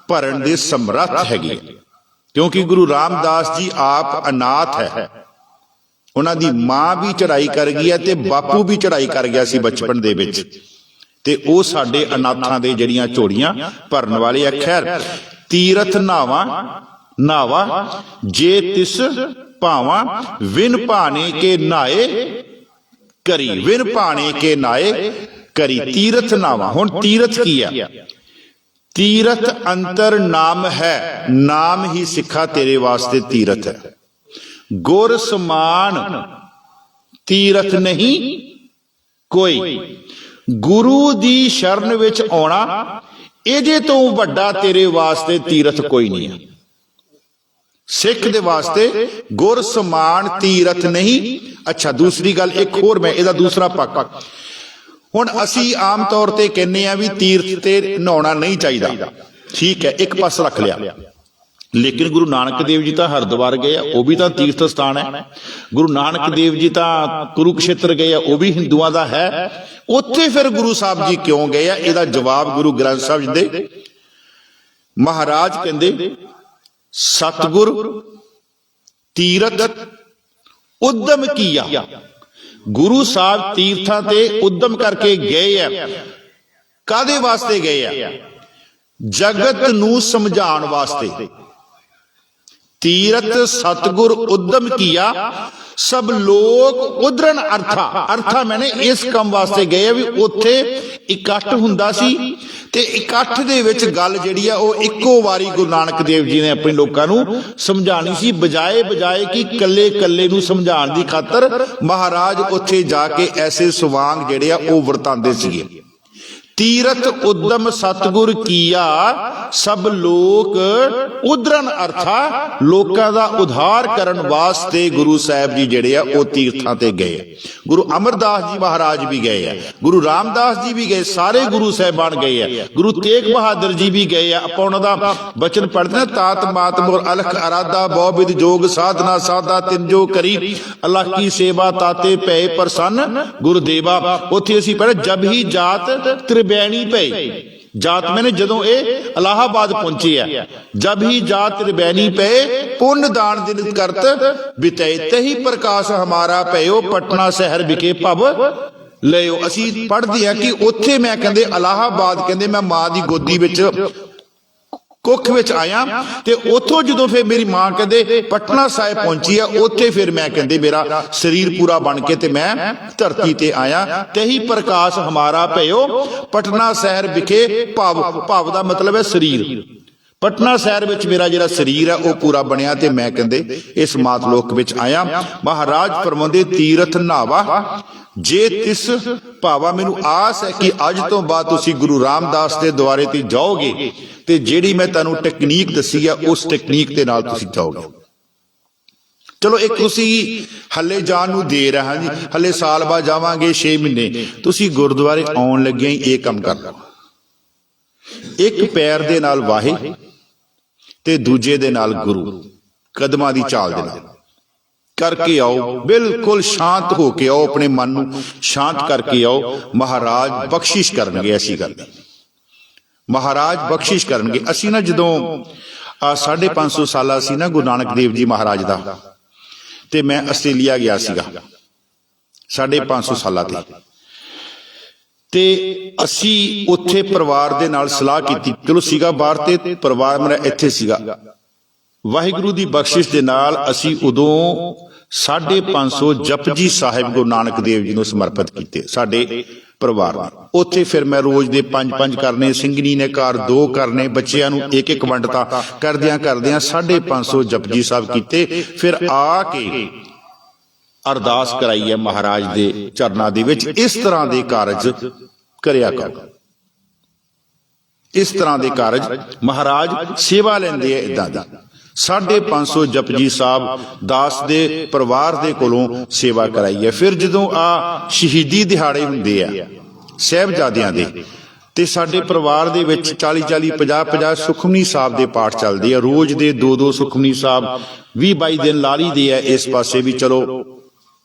ਭਰਨ ਦੇ ਸਮਰੱਥ ਹੈਗੇ, ਕਿਉਂਕਿ ਗੁਰੂ ਰਾਮਦਾਸ ਜੀ ਆਪ ਅਨਾਥ ਹੈ। ਉਹਨਾਂ ਦੀ ਮਾਂ ਵੀ ਚੜ੍ਹਾਈ ਕਰ ਗਈ ਹੈ ਤੇ ਬਾਪੂ ਵੀ ਚੜ੍ਹਾਈ ਕਰ ਗਿਆ ਸੀ ਬਚਪਨ ਦੇ ਵਿੱਚ, ਤੇ ਉਹ ਸਾਡੇ ਅਨਾਥਾਂ ਦੇ ਜਿਹੜੀਆਂ ਝੋਲੀਆਂ ਭਰਨ ਵਾਲੇ ਆ। ਖੈਰ, ਤੀਰਥ ਨਾਵਾ ਜੇ ਤਿਸ ਭਾਵਾਂ ਵਿਨ ਭਾਣੇ ਕੇ ਨਾਏ ਕਰੀ। ਵਿਨ ਭਾਣੇ ਕੇ ਨਾਏ ਕਰੀ, ਤੀਰਥ ਨਾਵਾ। ਹੁਣ ਤੀਰਥ ਕੀ ਆ? ਤੀਰਥ ਅੰਤਰ ਨਾਮ ਹੈ, ਨਾਮ ਹੀ ਸਿੱਖਾ ਤੇਰੇ ਵਾਸਤੇ ਤੀਰਥ ਹੈ। ਗੁਰ ਸਮਾਨ ਤੀਰਥ ਨਹੀਂ ਕੋਈ, ਗੁਰੂ ਦੀ ਸ਼ਰਨ ਵਿੱਚ ਆਉਣਾ ਇਹਦੇ ਤੋਂ ਵੱਡਾ ਤੇਰੇ ਵਾਸਤੇ ਤੀਰਥ ਕੋਈ ਨਹੀਂ ਹੈ। ਸਿੱਖ ਦੇ ਵਾਸਤੇ ਗੁਰ ਸਮਾਨ ਤੀਰਥ ਨਹੀਂ। ਅੱਛਾ, ਦੂਸਰੀ ਗੱਲ ਇੱਕ ਹੋਰ, ਮੈਂ ਇਹਦਾ ਦੂਸਰਾ ਪੱਖ, ਹੁਣ ਅਸੀਂ ਆਮ ਤੌਰ ਤੇ ਕਹਿੰਦੇ ਆ ਵੀ ਤੀਰਥ ਤੇ ਨਹਾਉਣਾ ਨਹੀਂ ਚਾਹੀਦਾ, ਠੀਕ ਹੈ, ਇੱਕ ਪਾਸੇ ਰੱਖ ਲਿਆ। ਲੇਕਿਨ ਗੁਰੂ ਨਾਨਕ ਦੇਵ ਜੀ ਤਾਂ ਹਰਿਦੁਆਰ ਗਏ ਆ, ਉਹ ਵੀ ਤਾਂ ਤੀਰਥ ਸਥਾਨ ਹੈ। ਗੁਰੂ ਨਾਨਕ ਦੇਵ ਜੀ ਤਾਂ ਕੁਰੂਕਸ਼ੇਤਰ ਗਏ ਆ, ਉਹ ਵੀ ਹਿੰਦੂਆਂ ਦਾ ਹੈ। ਉੱਥੇ ਫਿਰ ਗੁਰੂ ਸਾਹਿਬ ਜੀ ਕਿਉਂ ਗਏ ਆ? ਇਹਦਾ ਜਵਾਬ ਗੁਰੂ ਗ੍ਰੰਥ ਸਾਹਿਬ ਜੀ ਦੇ ਮਹਾਰਾਜ ਕਹਿੰਦੇ, ਸਤਿਗੁਰ ਤੀਰਥ ਉਦਮ ਕੀਆ। ਗੁਰੂ ਸਾਹਿਬ ਤੀਰਥਾਂ ਤੇ ਉਦਮ ਕਰਕੇ ਗਏ ਆ। ਕਾਦੇ ਵਾਸਤੇ ਗਏ ਆ? ਜਗਤ ਨੂੰ ਸਮਝਾਉਣ ਵਾਸਤੇ। ਤੀਰਥ ਸਤਿਗੁਰ ਉਦਮ ਕੀਆ ਸਭ ਲੋਕ ਉਦਰਨ ਅਰਥਾ ਮੈਨੇ ਇਸ ਕੰਮ ਵਾਸਤੇ ਗਏ ਆ ਵੀ ਉੱਥੇ ਇਕੱਠ ਹੁੰਦਾ ਸੀ, ਤੇ ਇਕੱਠ ਦੇ ਵਿੱਚ ਗੱਲ ਜਿਹੜੀ ਆ ਉਹ ਇੱਕੋ ਵਾਰੀ ਗੁਰੂ ਨਾਨਕ ਦੇਵ ਜੀ ਨੇ ਆਪਣੇ ਲੋਕਾਂ ਨੂੰ ਸਮਝਾਣੀ ਸੀ, ਬਜਾਏ ਕਿ ਕੱਲੇ ਕੱਲੇ ਨੂੰ ਸਮਝਾਉਣ ਦੀ ਖਾਤਰ ਮਹਾਰਾਜ ਉੱਥੇ ਜਾ ਕੇ ਐਸੇ ਸਵਾਂਗ ਜਿਹੜੇ ਆ ਉਹ ਵਰਤਾਂਦੇ ਸੀਗੇ। ਤੀਰਥ ਉਦਮ ਸਤਿਗੁਰ ਕੀਆ ਸਭ ਲੋਕ ਉਦਰਨ ਅਰਥਾ, ਲੋਕਾਂ ਦਾ ਉਧਾਰ ਕਰਨ ਵਾਸਤੇ ਗੁਰੂ ਸਾਹਿਬ ਜੀ ਜਿਹੜੇ ਆ ਉਹ ਤੀਰਥਾਂ ਤੇ ਗਏ। ਗੁਰੂ ਅਮਰਦਾਸ ਜੀ ਮਹਾਰਾਜ ਵੀ ਗਏ ਆ, ਗੁਰੂ ਰਾਮਦਾਸ ਜੀ ਵੀ ਗਏ, ਸਾਰੇ ਗੁਰੂ ਸਾਹਿਬਾਨ ਗਏ ਆ, ਗੁਰੂ ਤੇਗ ਬਹਾਦਰ ਜੀ ਵੀ ਗਏ ਆ। ਆਪਾਂ ਉਹਨਾਂ ਦਾ ਬਚਨ ਪੜ੍ਹਦੇ ਨਾ, ਤਾਤ ਮਾਤ ਮੋਰ ਅਲਖ ਅਰਾਦਾ ਬਹੁ ਵਿਦ ਜੋਗ ਸਾਧਨਾ ਸਾਧਾ ਤਿੰਨ ਜੋ ਕਰੀ ਅਲਾਹ ਕੀ ਸੇਵਾ ਤਾਤੇ ਪਏ ਪ੍ਰਸੰਨ ਗੁਰਦੇਵਾ। ਉੱਥੇ ਅਸੀਂ ਪੜ੍ਹੇ, ਜਬ ਹੀ ਜਾਤ ਤ੍ਰਿਬੈਣੀ ਪਏ। ਜਾਤ ਮੈਨੇ ਜਦੋਂ ਇਹ ਇਲਾਹਾਬਾਦ ਪਹੁੰਚੇ ਆ, ਜਬ ਹੀ ਜਾਤ ਤ੍ਰਿਬੈਣੀ ਪਏ ਪੁੰਨ ਦਾਨ ਦਿਨ ਕਰਤ ਬਿਤੈ ਤਹੀ ਪ੍ਰਕਾਸ਼ ਹਮਾਰਾ ਭਇਓ ਪਟਨਾ ਸ਼ਹਿਰ ਵਿਖੇ ਭਵ ਲਿਓ। ਅਸੀਂ ਪੜ੍ਹਦੇ ਆ ਕਿ ਉੱਥੇ ਮੈਂ ਕਹਿੰਦੇ ਇਲਾਹਾਬਾਦ ਕਹਿੰਦੇ ਮੈਂ ਮਾਂ ਦੀ ਗੋਦੀ ਵਿੱਚ ਕੁੱਖ ਵਿੱਚ ਆਇਆ, ਤੇ ਉੱਥੋਂ ਜਦੋਂ ਫਿਰ ਮੇਰੀ ਮਾਂ ਕਹਿੰਦੇ ਪਟਨਾ ਸਾਹਿਬ ਪਹੁੰਚੀ ਆ, ਉੱਥੇ ਫਿਰ ਮੈਂ ਕਹਿੰਦੇ ਮੇਰਾ ਸਰੀਰ ਪੂਰਾ ਬਣ ਕੇ ਤੇ ਮੈਂ ਧਰਤੀ ਤੇ ਆਇਆ। ਤਹੀ ਪ੍ਰਕਾਸ਼ ਹਮਾਰਾ ਭਇਓ ਪਟਨਾ ਸ਼ਹਿਰ ਵਿਖੇ ਭਵ ਦਾ ਮਤਲਬ ਹੈ ਸਰੀਰ। ਪਟਨਾ ਸ਼ਹਿਰ ਵਿੱਚ ਮੇਰਾ ਜਿਹੜਾ ਸਰੀਰ ਹੈ ਉਹ ਪੂਰਾ ਬਣਿਆ ਤੇ ਮੈਂ ਕਹਿੰਦੇ ਇਸ ਮਾਤ ਲੋਕ ਵਿੱਚ ਆਇਆ। ਮਹਾਰਾਜ ਫਰਮਾਉਂਦੇ, ਤੀਰਥ ਨਾਵਾ ਜੇ ਤਿਸ ਭਾਵਾ। ਮੈਨੂੰ ਆਸ ਹੈ ਕਿ ਅੱਜ ਤੋਂ ਬਾਅਦ ਤੁਸੀਂ ਗੁਰੂ ਰਾਮਦਾਸ ਦੇ ਦੁਆਰੇ ਤੇ ਜਾਓਗੇ ਤੇ ਜਿਹੜੀ ਮੈਂ ਤੁਹਾਨੂੰ ਟੈਕਨੀਕ ਦੱਸੀ ਆ ਉਸ ਟੈਕਨੀਕ ਦੇ ਨਾਲ ਤੁਸੀਂ ਜਾਓਗੇ। ਚਲੋ ਇੱਕ ਤੁਸੀਂ ਹੱਲੇ ਜਾਣ ਨੂੰ ਦੇ ਰਹੇ ਹਾਂ ਜੀ, ਹੱਲੇ ਸਾਲ ਬਾਅਦ ਜਾਵਾਂਗੇ 6 ਮਹੀਨੇ, ਤੁਸੀਂ ਗੁਰਦੁਆਰੇ ਆਉਣ ਲੱਗੇ ਹੀ ਇਹ ਕੰਮ ਕਰ ਲਓ। ਇੱਕ ਪੈਰ ਦੇ ਨਾਲ ਵਾਹੇ ਤੇ ਦੂਜੇ ਦੇ ਨਾਲ ਗੁਰੂ, ਕਦਮਾਂ ਦੀ ਚਾਲ ਦੇ ਨਾਲ ਕਰਕੇ ਆਓ, ਬਿਲਕੁਲ ਸ਼ਾਂਤ ਹੋ ਕੇ ਆਓ, ਆਪਣੇ ਮਨ ਨੂੰ ਸ਼ਾਂਤ ਕਰਕੇ ਆਓ। ਮਹਾਰਾਜ ਬਖਸ਼ਿਸ਼ ਕਰਨਗੇ। ਐਸੀ ਗੱਲ ਮਹਾਰਾਜ ਬਖਸ਼ਿਸ਼ ਕਰਨਗੇ। ਅਸੀਂ ਨਾ ਜਦੋਂ 550 ਸਾਲਾ ਸੀ ਨਾ ਗੁਰੂ ਨਾਨਕ ਦੇਵ ਜੀ ਮਹਾਰਾਜ ਦਾ, ਤੇ ਮੈਂ ਆਸਟ੍ਰੇਲੀਆ ਗਿਆ ਸੀਗਾ 550 ਸਾਲਾਂ ਤੇ ਅਸੀਂ ਉੱਥੇ ਪਰਿਵਾਰ ਦੇ ਨਾਲ ਸਲਾਹ ਕੀਤੀ। ਚਲੋ ਸੀਗਾ ਬਾਹਰ ਤੇ ਪਰਿਵਾਰ ਮੇਰਾ ਇੱਥੇ ਸੀਗਾ। ਵਾਹਿਗੁਰੂ ਦੀ ਬਖਸ਼ਿਸ਼ ਦੇ ਨਾਲ ਅਸੀਂ ਉਦੋਂ 550 ਜਪਜੀ ਸਾਹਿਬ ਗੁਰੂ ਨਾਨਕ ਦੇਵ ਜੀ ਨੂੰ ਸਮਰਪਿਤ ਕੀਤੇ ਸਾਡੇ ਪਰਿਵਾਰ ਨੇ। ਉੱਥੇ ਫਿਰ ਮੈਂ ਰੋਜ਼ ਦੇ 5 ਕਰਨੇ, ਸਿੰਘਣੀ ਨੇ ਘਰ 2 ਕਰਨੇ, ਬੱਚਿਆਂ ਨੂੰ 1 ਵੰਡਤਾ, ਕਰਦਿਆਂ 550 ਜਪਜੀ ਸਾਹਿਬ ਕੀਤੇ। ਫਿਰ ਆ ਕੇ ਅਰਦਾਸ ਕਰਾਈ ਹੈ ਮਹਾਰਾਜ ਦੇ ਚਰਨਾਂ ਦੇ ਵਿੱਚ, ਇਸ ਤਰ੍ਹਾਂ ਦੇ ਕਾਰਜ ਕਰਿਆ ਕਰੋ। ਇਸ ਤਰ੍ਹਾਂ ਦੇ ਕਾਰਜ ਮਹਾਰਾਜ ਸੇਵਾ ਲੈਂਦੇ ਆ ਇਦਾਂ ਦੀ। 550 ਜਪਜੀ ਸਾਹਿਬ ਦਾਸ ਦੇ ਪਰਿਵਾਰ ਦੇ ਕੋਲੋਂ ਸੇਵਾ ਕਰਾਈ ਹੈ। ਫਿਰ ਜਦੋਂ ਆ ਸ਼ਹੀਦੀ ਦਿਹਾੜੇ ਹੁੰਦੇ ਆ ਸਾਹਿਬਜ਼ਾਦਿਆਂ ਦੇ, ਤੇ ਸਾਡੇ ਪਰਿਵਾਰ ਦੇ ਵਿੱਚ 40 50 ਸੁਖਮਨੀ ਸਾਹਿਬ ਦੇ ਪਾਠ ਚੱਲਦੇ ਆ, ਰੋਜ਼ ਦੇ 2 ਸੁਖਮਨੀ ਸਾਹਿਬ 20 22 ਦਿਨ ਲਾ ਲਈ ਦੇ ਆ ਇਸ ਪਾਸੇ ਵੀ। ਚਲੋ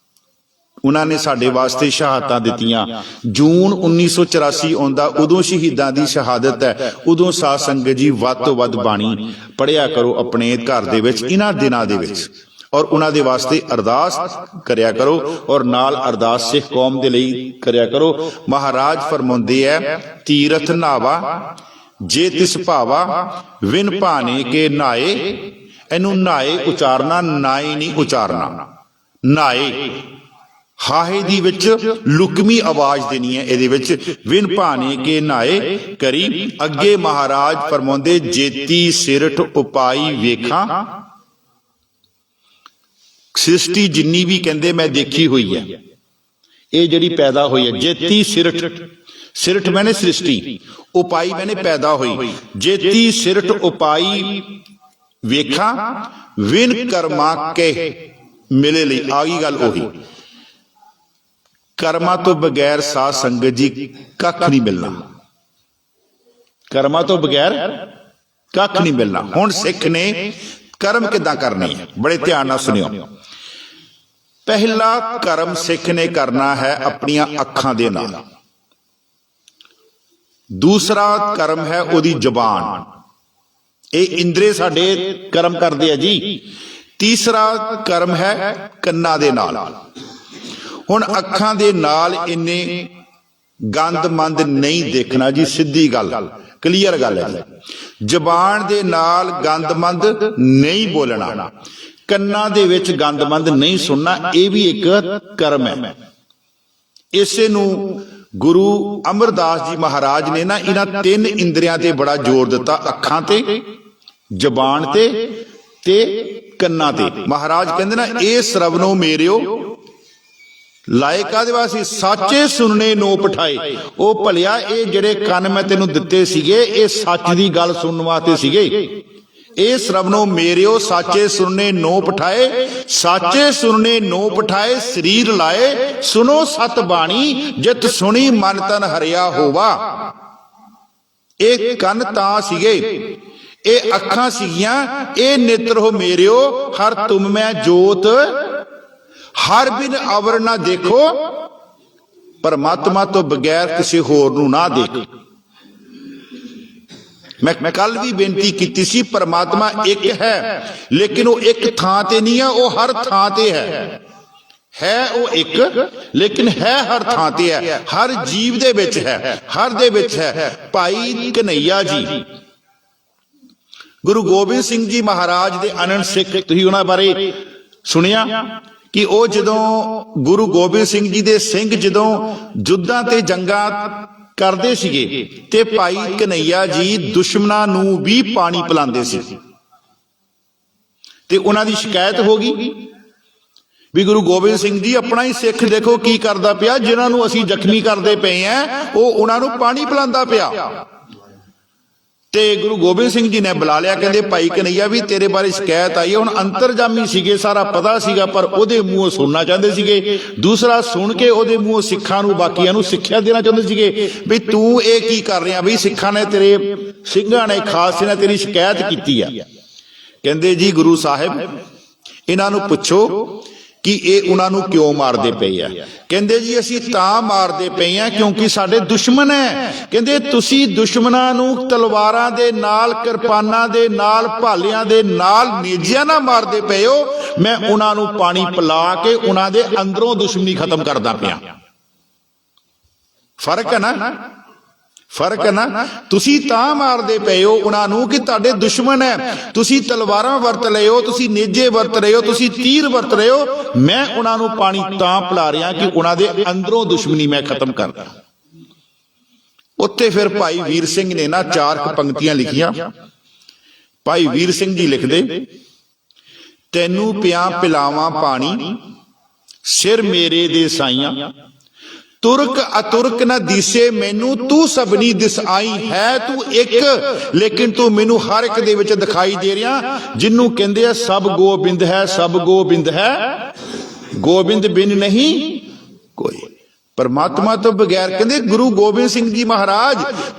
ਉਹਨਾਂ ਨੇ ਸਾਡੇ ਵਾਸਤੇ ਸ਼ਹਾਦਤਾਂ ਦਿੱਤੀਆਂ। ਜੂਨ 1984 ਆਉਂਦਾ, ਉਦੋਂ ਸ਼ਹੀਦਾਂ ਦੀ ਸ਼ਹਾਦਤ ਹੈ। ਉਦੋਂ ਸਾਧ ਸੰਗਤ ਜੀ ਵੱਧ ਤੋਂ ਵੱਧ ਬਾਣੀ ਪੜ੍ਹਿਆ ਕਰੋ ਆਪਣੇ ਘਰ ਦੇ ਵਿੱਚ ਇਹਨਾਂ ਦਿਨਾਂ ਦੇ ਵਿੱਚ, ਔਰ ਉਹਨਾਂ ਦੇ ਵਾਸਤੇ ਅਰਦਾਸ ਕਰਿਆ ਕਰੋ, ਔਰ ਨਾਲ ਅਰਦਾਸ ਸਿੱਖ ਕੌਮ ਦੇ ਲਈ ਕਰਿਆ ਕਰੋ। ਮਹਾਰਾਜ ਫਰਮਾਉਂਦੇ ਹੈ, ਤੀਰਥ ਨਾਵਾ ਜੇ ਤਿਸ ਭਾਵਾ ਵਿਨ ਭਾਣੇ ਕੇ ਨਾਏ। ਇਹਨੂੰ ਨਾਏ ਉਚਾਰਨਾ, ਨਾਏ ਨਹੀਂ ਉਚਾਰਨਾ, ਨਾਏ। ਹਾਹੇ ਦੀ ਵਿੱਚ ਲੁਕਮੀ ਆਵਾਜ਼ ਦੇਣੀ ਹੈ ਇਹਦੇ ਵਿੱਚ, ਵਿਨ ਭਾਣੇ ਕੇ ਨਾਏ ਕਰੀ। ਅੱਗੇ ਮਹਾਰਾਜ ਫਰਮਾਉਂਦੇ, ਜੇਤੀ ਸਿਰਠ ਉਪਾਈ ਵੇਖਾਂ। ਸ੍ਰਿਸ਼ਟੀ ਜਿੰਨੀ ਵੀ ਕਹਿੰਦੇ ਮੈਂ ਦੇਖੀ ਹੋਈ ਹੈ, ਇਹ ਜਿਹੜੀ ਪੈਦਾ ਹੋਈ ਹੈ, ਜੇਤੀ ਸਿਰਠ, ਸਿਰਠ ਮੈਨੇ ਸ੍ਰਿਸ਼ਟੀ, ਉਪਾਈ ਮੈਨੇ ਪੈਦਾ ਹੋਈ। ਜੇਤੀ ਸਿਰਠ ਉਪਾਈ ਵੇਖਾਂ ਵਿਨ ਕਰਮਾ ਕੇ ਮਿਲੇ ਲਈ। ਆ ਗਈ ਗੱਲ ਉਹੀ, ਕਰਮਾਂ ਤੋਂ ਬਗੈਰ ਸਾਧ ਸੰਗਤ ਜੀ ਕੱਖ ਨਹੀਂ ਮਿਲਣਾ, ਕਰਮਾਂ ਤੋਂ ਬਗੈਰ ਕੱਖ ਨਹੀਂ ਮਿਲਣਾ। ਹੁਣ ਸਿੱਖ ਨੇ ਕਰਮ ਕਿੱਦਾਂ ਕਰਨੇ ਹੈ, ਬੜੇ ਧਿਆਨ ਨਾਲ ਸੁਣਿਓ। ਪਹਿਲਾ ਕਰਮ ਸਿੱਖ ਨੇ ਕਰਨਾ ਹੈ ਆਪਣੀਆਂ ਅੱਖਾਂ ਦੇ ਨਾਲ। ਦੂਸਰਾ ਕਰਮ ਹੈ ਉਹਦੀ ਜ਼ੁਬਾਨ, ਇਹ ਇੰਦਰੀ ਸਾਡੇ ਕਰਮ ਕਰਦੇ ਆ ਜੀ। ਤੀਸਰਾ ਕਰਮ ਹੈ ਕੰਨਾਂ ਦੇ ਨਾਲ। ਹੁਣ ਅੱਖਾਂ ਦੇ ਨਾਲ ਇੰਨੇ ਗੰਦ ਮੰਦ ਨਹੀਂ ਦੇਖਣਾ ਜੀ, ਸਿੱਧੀ ਗੱਲ, ਕਲੀਅਰ ਗੱਲ ਹੈ। ਜ਼ੁਬਾਨ ਦੇ ਨਾਲ ਗੰਦ ਮੰਦ ਨਹੀਂ ਬੋਲਣਾ, ਕੰਨਾਂ ਦੇ ਵਿੱਚ ਗੰਦ ਮੰਦ ਨਹੀਂ ਸੁਣਨਾ, ਇਹ ਵੀ ਇੱਕ ਕਰਮ ਹੈ। ਇਸੇ ਨੂੰ ਗੁਰੂ ਅਮਰਦਾਸ ਜੀ ਮਹਾਰਾਜ ਨੇ ਨਾ ਇਹਨਾਂ ਤਿੰਨ ਇੰਦਰੀਆਂ ਤੇ ਬੜਾ ਜ਼ੋਰ ਦਿੱਤਾ, ਅੱਖਾਂ ਤੇ, ਜ਼ੁਬਾਨ ਤੇ ਕੰਨਾਂ ਤੇ। ਮਹਾਰਾਜ ਕਹਿੰਦੇ ਨਾ, ਇਹ ਸਰਵਨੋ ਮੇਰਿਓ ਲਾਏ ਕਾਹਦੇ ਵਾਸਤੇ, ਸਾਚੇ ਸੁਣਨੇ ਨੋ ਪਠਾਏ। ਉਹ ਭਲਿਆ ਇਹ ਜਿਹੜੇ ਕੰਨ ਮੈਂ ਤੈਨੂੰ ਦਿੱਤੇ ਸੀਗੇ, ਇਹ ਸੱਚ ਦੀ ਗੱਲ ਸੁਣਨ ਵਾਸਤੇ ਸੀਗੇ। ਇਹ ਸਰਵਨੋ ਮੇਰਿਓ ਸਾਚੇ ਸੁਣਨੇ ਨੋ ਪਠਾਏ। ਸਾਚੇ ਸੁਣਨੇ ਨੋ ਪਠਾਏ ਸਰੀਰ ਲਾਏ, ਸੁਨੋ ਸਤ ਬਾਣੀ ਜਿਤ ਸੁਣੀ ਮਨ ਤਨ ਹਰਿਆ ਹੋਵਾ। ਇਹ ਕੰਨ ਤਾਂ ਸੀਗੇ, ਇਹ ਅੱਖਾਂ ਸੀਗੀਆਂ, ਇਹ ਨੇਤਰ ਹੋ ਮੇਰਿਓ ਹਰ ਤੁਮ ਮੈਂ ਜੋਤ, ਹਰ ਬਿਨ ਅਵਰ ਨਾ ਦੇਖੋ। ਪਰਮਾਤਮਾ ਤੋਂ ਬਗੈਰ ਕਿਸੇ ਹੋਰ ਨੂੰ ਨਾ ਦੇਖ। ਮੈਂ ਕੱਲ ਵੀ ਬੇਨਤੀ ਕੀਤੀ ਸੀ, ਪਰਮਾਤਮਾ ਇੱਕ ਹੈ, ਲੇਕਿਨ ਉਹ ਇੱਕ ਥਾਂ ਤੇ ਨਹੀਂ ਹੈ, ਉਹ ਹਰ ਥਾਂ ਤੇ ਹੈ। ਹੈ ਉਹ ਇੱਕ, ਲੇਕਿਨ ਹੈ ਹਰ ਥਾਂ ਤੇ ਹੈ, ਹਰ ਜੀਵ ਦੇ ਵਿੱਚ ਹੈ, ਹਰ ਦੇ ਵਿੱਚ ਹੈ। ਭਾਈ ਕਨਈਆ ਜੀ, ਗੁਰੂ ਗੋਬਿੰਦ ਸਿੰਘ ਜੀ ਮਹਾਰਾਜ ਦੇ ਅਨੰਦ ਸਿੱਖ, ਤੁਸੀਂ ਉਹਨਾਂ ਬਾਰੇ ਸੁਣਿਆ ਕਿ ਉਹ ਜਦੋਂ ਗੁਰੂ ਗੋਬਿੰਦ ਸਿੰਘ ਜੀ ਦੇ ਸਿੰਘ ਜਦੋਂ ਯੁੱਧਾਂ ਤੇ ਜੰਗਾਂ ਕਰਦੇ ਸੀਗੇ, ਤੇ ਭਾਈ ਕਨਈਆ ਜੀ ਦੁਸ਼ਮਣਾਂ ਨੂੰ ਵੀ ਪਾਣੀ ਪਿਲਾਉਂਦੇ ਸੀ। ਤੇ ਉਹਨਾਂ ਦੀ ਸ਼ਿਕਾਇਤ ਹੋ ਗਈ ਵੀ ਗੁਰੂ ਗੋਬਿੰਦ ਸਿੰਘ ਜੀ ਆਪਣਾ ਹੀ ਸਿੱਖ ਦੇਖੋ ਕੀ ਕਰਦਾ ਪਿਆ, ਜਿਨ੍ਹਾਂ ਨੂੰ ਅਸੀਂ ਜ਼ਖਮੀ ਕਰਦੇ ਪਏ ਆ ਉਹ ਉਹਨਾਂ ਨੂੰ ਪਾਣੀ ਪਿਲਾਉਂਦਾ ਪਿਆ। ਤੇ ਗੁਰੂ ਗੋਬਿੰਦ ਸਿੰਘ ਜੀ ਨੇ ਬੁਲਾ ਲਿਆ, ਕਹਿੰਦੇ ਭਾਈ ਕਨਈਆ ਵੀ ਤੇਰੇ ਬਾਰੇ ਸ਼ਿਕਾਇਤ ਆਈ ਹੈ। ਹੁਣ ਅੰਤਰਜਾਮੀ ਸੀਗੇ, ਸਾਰਾ ਪਤਾ ਸੀਗਾ, ਪਰ ਉਹਦੇ ਮੂੰਹੋਂ ਸੁਣਨਾ ਚਾਹੁੰਦੇ ਸੀਗੇ। ਦੂਸਰਾ ਸੁਣ ਕੇ ਉਹਦੇ ਮੂੰਹੋਂ ਸਿੱਖਾਂ ਨੂੰ, ਬਾਕੀਆਂ ਨੂੰ ਸਿੱਖਿਆ ਦੇਣਾ ਚਾਹੁੰਦੇ ਸੀਗੇ ਵੀ ਤੂੰ ਇਹ ਕੀ ਕਰ ਰਿਹਾ, ਵੀ ਸਿੱਖਾਂ ਨੇ ਤੇਰੇ, ਸਿੰਘਾਂ ਨੇ, ਖਾਲਸੇ ਨੇ ਤੇਰੀ ਸ਼ਿਕਾਇਤ ਕੀਤੀ ਆ। ਕਹਿੰਦੇ ਜੀ ਗੁਰੂ ਸਾਹਿਬ ਇਹਨਾਂ ਨੂੰ ਪੁੱਛੋ ਕਿ ਇਹ ਉਹਨਾਂ ਨੂੰ ਕਿਉਂ ਮਾਰਦੇ ਪਏ ਆ। ਕਹਿੰਦੇ ਜੀ ਅਸੀਂ ਤਾਂ ਮਾਰਦੇ ਪਏ ਆ ਕਿਉਂਕਿ ਸਾਡੇ ਦੁਸ਼ਮਣ ਹੈ। ਕਹਿੰਦੇ ਤੁਸੀਂ ਦੁਸ਼ਮਣਾਂ ਨੂੰ ਤਲਵਾਰਾਂ ਦੇ ਨਾਲ, ਕਿਰਪਾਨਾਂ ਦੇ ਨਾਲ, ਭਾਲਿਆਂ ਦੇ ਨਾਲ, ਨੇਜਿਆਂ ਨਾਲ ਮਾਰਦੇ ਪਏ ਹੋ, ਮੈਂ ਉਹਨਾਂ ਨੂੰ ਪਾਣੀ ਪਿਲਾ ਕੇ ਉਹਨਾਂ ਦੇ ਅੰਦਰੋਂ ਦੁਸ਼ਮਣੀ ਖਤਮ ਕਰਦਾ ਪਿਆ। ਫਰਕ ਹੈ ਨਾ, ਫਰਕ ਹੈ ਨਾ। ਤੁਸੀਂ ਤਾਂ ਮਾਰਦੇ ਪਏ ਹੋ ਉਹਨਾਂ ਨੂੰ ਕਿ ਤੁਹਾਡੇ ਦੁਸ਼ਮਣ ਹੈ, ਤੁਸੀਂ ਤਲਵਾਰਾਂ ਵਰਤ ਰਹੇ ਹੋ, ਤੁਸੀਂ ਨੇਜੇ ਵਰਤ ਰਹੇ ਹੋ, ਤੁਸੀਂ ਤੀਰ ਵਰਤ ਰਹੇ ਹੋ, ਮੈਂ ਉਹਨਾਂ ਨੂੰ ਪਾਣੀ ਤਾਂ ਪਿਲਾ ਰਿਹਾ ਕਿ ਉਹਨਾਂ ਦੇ ਅੰਦਰੋਂ ਦੁਸ਼ਮਣੀ ਮੈਂ ਖਤਮ ਕਰਦਾ। ਉੱਥੇ ਫਿਰ ਭਾਈ ਵੀਰ ਸਿੰਘ ਨੇ ਨਾ 4 ਪੰਕਤੀਆਂ ਲਿਖੀਆਂ। ਭਾਈ ਵੀਰ ਸਿੰਘ ਜੀ ਲਿਖਦੇ, ਤੈਨੂੰ ਪਿਆ ਪਿਲਾਵਾਂ ਪਾਣੀ ਸਿਰ ਮੇਰੇ ਦੇ ਸਾਈਆਂ, ਤੁਰਕ ਅਤੁਰਕ ਨਾ ਦਿਸੇ ਮੈਨੂੰ, ਤੂੰ ਸਭਨੀ ਦਿਸ ਆਈ ਹੈ। ਤੂੰ ਇੱਕ, ਲੇਕਿਨ ਤੂੰ ਮੈਨੂੰ ਹਰ ਇੱਕ ਦੇ ਵਿੱਚ ਦਿਖਾਈ ਦੇ ਰਿਹਾ। ਜਿਹਨੂੰ ਕਹਿੰਦੇ ਆ ਸਭ ਗੋਬਿੰਦ ਹੈ, ਸਭ ਗੋਬਿੰਦ ਹੈ, ਗੋਬਿੰਦ ਬਿਨ ਨਹੀਂ ਕੋਈ। परमात्मा तो बगैर, कहते गुरु गोबिंद सिंह जी महाराज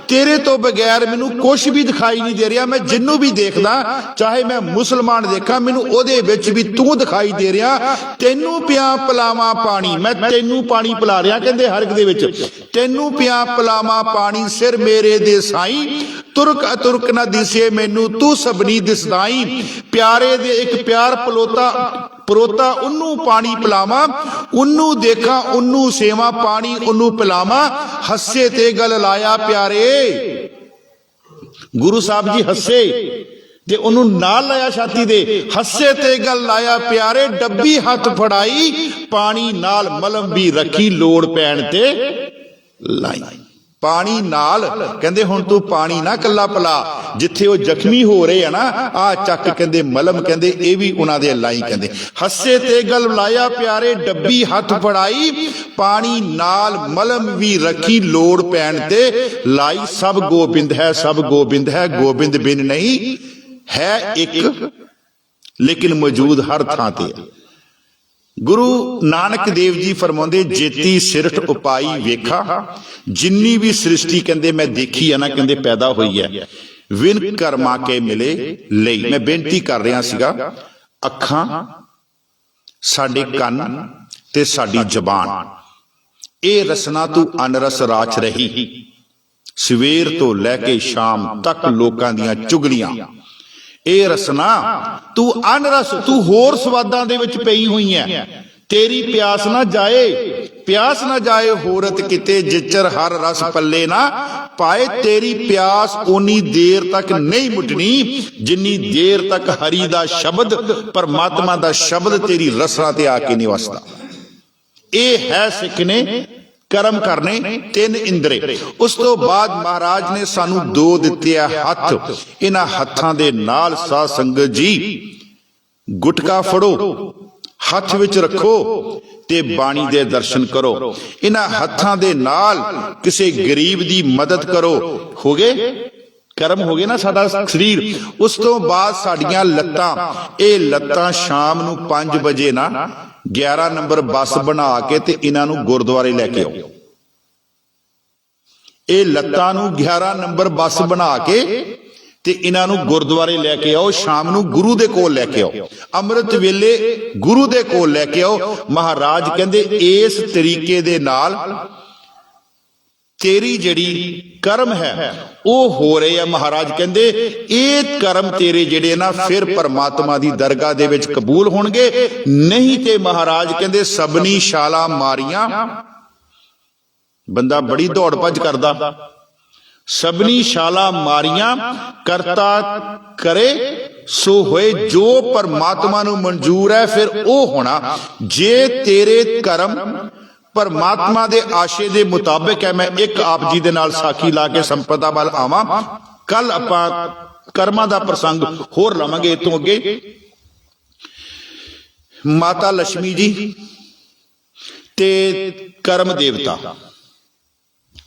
तेरे तो बगैर मैनू कुछ भी दिखाई नहीं दे रहा, मैं जिन्नू भी देखदा चाहे मैं मुसलमान देखा मैनू ओदे विच भी तू दिखाई दे रहा। तेनू पिया पिलावा पानी, मैं तेनू पानी पिला रहा, कहते हर एक दे विच तेनू पिया पिलावा पानी, सिर मेरे दे साई तुरक अतुरक ना दिसे मैनू तू सबनी दिसदाई, प्यारे दे एक प्यार परोता उन्नू पानी पिलावा, उन्नू देखा उन्नू सेवा पानी उन्नू पिलावा, हस्से ते गल लाया प्यारे। गुरु साहब जी हस्से ते उन्नू नाल लाया छाती दे, हस्से ते गल लाया प्यारे, डब्बी हथ फड़ाई पानी नाल मलम भी रखी लोड़ पैण ते लाई। पानी नाल कहंदे हुण तू पानी ना कल्ला पिला, जिथे वो जख्मी हो रहे हैं ना आ चक कहंदे मलम, कहंदे ये भी उन्हां दे लाई, कहंदे हस्से ते गल लाया प्यारे, डब्बी हथ फड़ाई पानी नाल मलम भी रखी लोड़ पैण ते लाई। सब गोबिंद है, सब गोबिंद है, गोबिंद बिन नहीं है एक, लेकिन मौजूद हर थां ते है। गुरु नानक देव जी फरमाउंदे जेती सिरठ उपाई वेखा, जिन्नी भी सृष्टि कहंदे मैं देखी है ना, कहंदे पैदा हुई है विन कर्मा के मिले लई। मैं बेनती कर रहा सीगा, अखां साडे कन ते साडी जबान ये रसना तू अनरस राच रही, सवेर तो लैके शाम तक लोकां दियां चुगलियां, ये रसना तू अनरस तू होर स्वादां दे विच पई हुई है, तेरी प्यास ना जाए, प्यास ना जाए होरत किते, जिचर हर रस पल्ले ना पाए, तेरी प्यास ओनी देर तक नहीं मुटनी जिन्नी देर तक हरि दा शब्द परमात्मा दा शब्द तेरी रसना ते आके नहीं वसदा। ये है सिख ने कर्म करने तीन इंद्रे। उस तो बाद महाराज ने सानू दो दिते हथ, इन्हां हत्थां दे नाल साध संगत जी गुटका फड़ो, हथ विच रखो ते बाणी दे दर्शन करो, इन्हां हत्थां दे नाल किसी गरीब दी मदद करो। हो गए कर्म, हो गए ना साडा शरीर। उस तो बाद साडियां लत्तां, ये लत्तां शाम नू 5 बजे ना 11 नंबर बस बना के ते इन्हां नू गुरुद्वारे लैके आओ। ये लत्तां नू 11 नंबर बस बना के ते इन्हां नू गुरुद्वारे लैके आओ, शाम नू गुरु दे कोल लैके आओ, अमृत वेले गुरु दे कोल लैके आओ। महाराज कहंदे इस तरीके दे नाल तेरी जड़ी कर्म है वो हो रहे हैं। महाराज कहंदे ये कर्म तेरे जेड़े ना फिर परमात्मा दी दरगाह दे विच कबूल होणगे, नहीं ते महाराज कहंदे सबनी शाला मारियां, बंदा बड़ी दौड़ भज करदा, सबनी शाला मारियां करता करे सो होए, जो परमात्मा नू मंजूर है फिर वो होना। जे तेरे कर्म परमात्मा दे आशे दे मुताबिक है, मैं एक आप जी दे नाल साखी ला के संपदा वाल आवां, कल आपां कर्मां दा प्रसंग होर लवांगे। इतों अगे माता लक्ष्मी जी ते कर्म देवता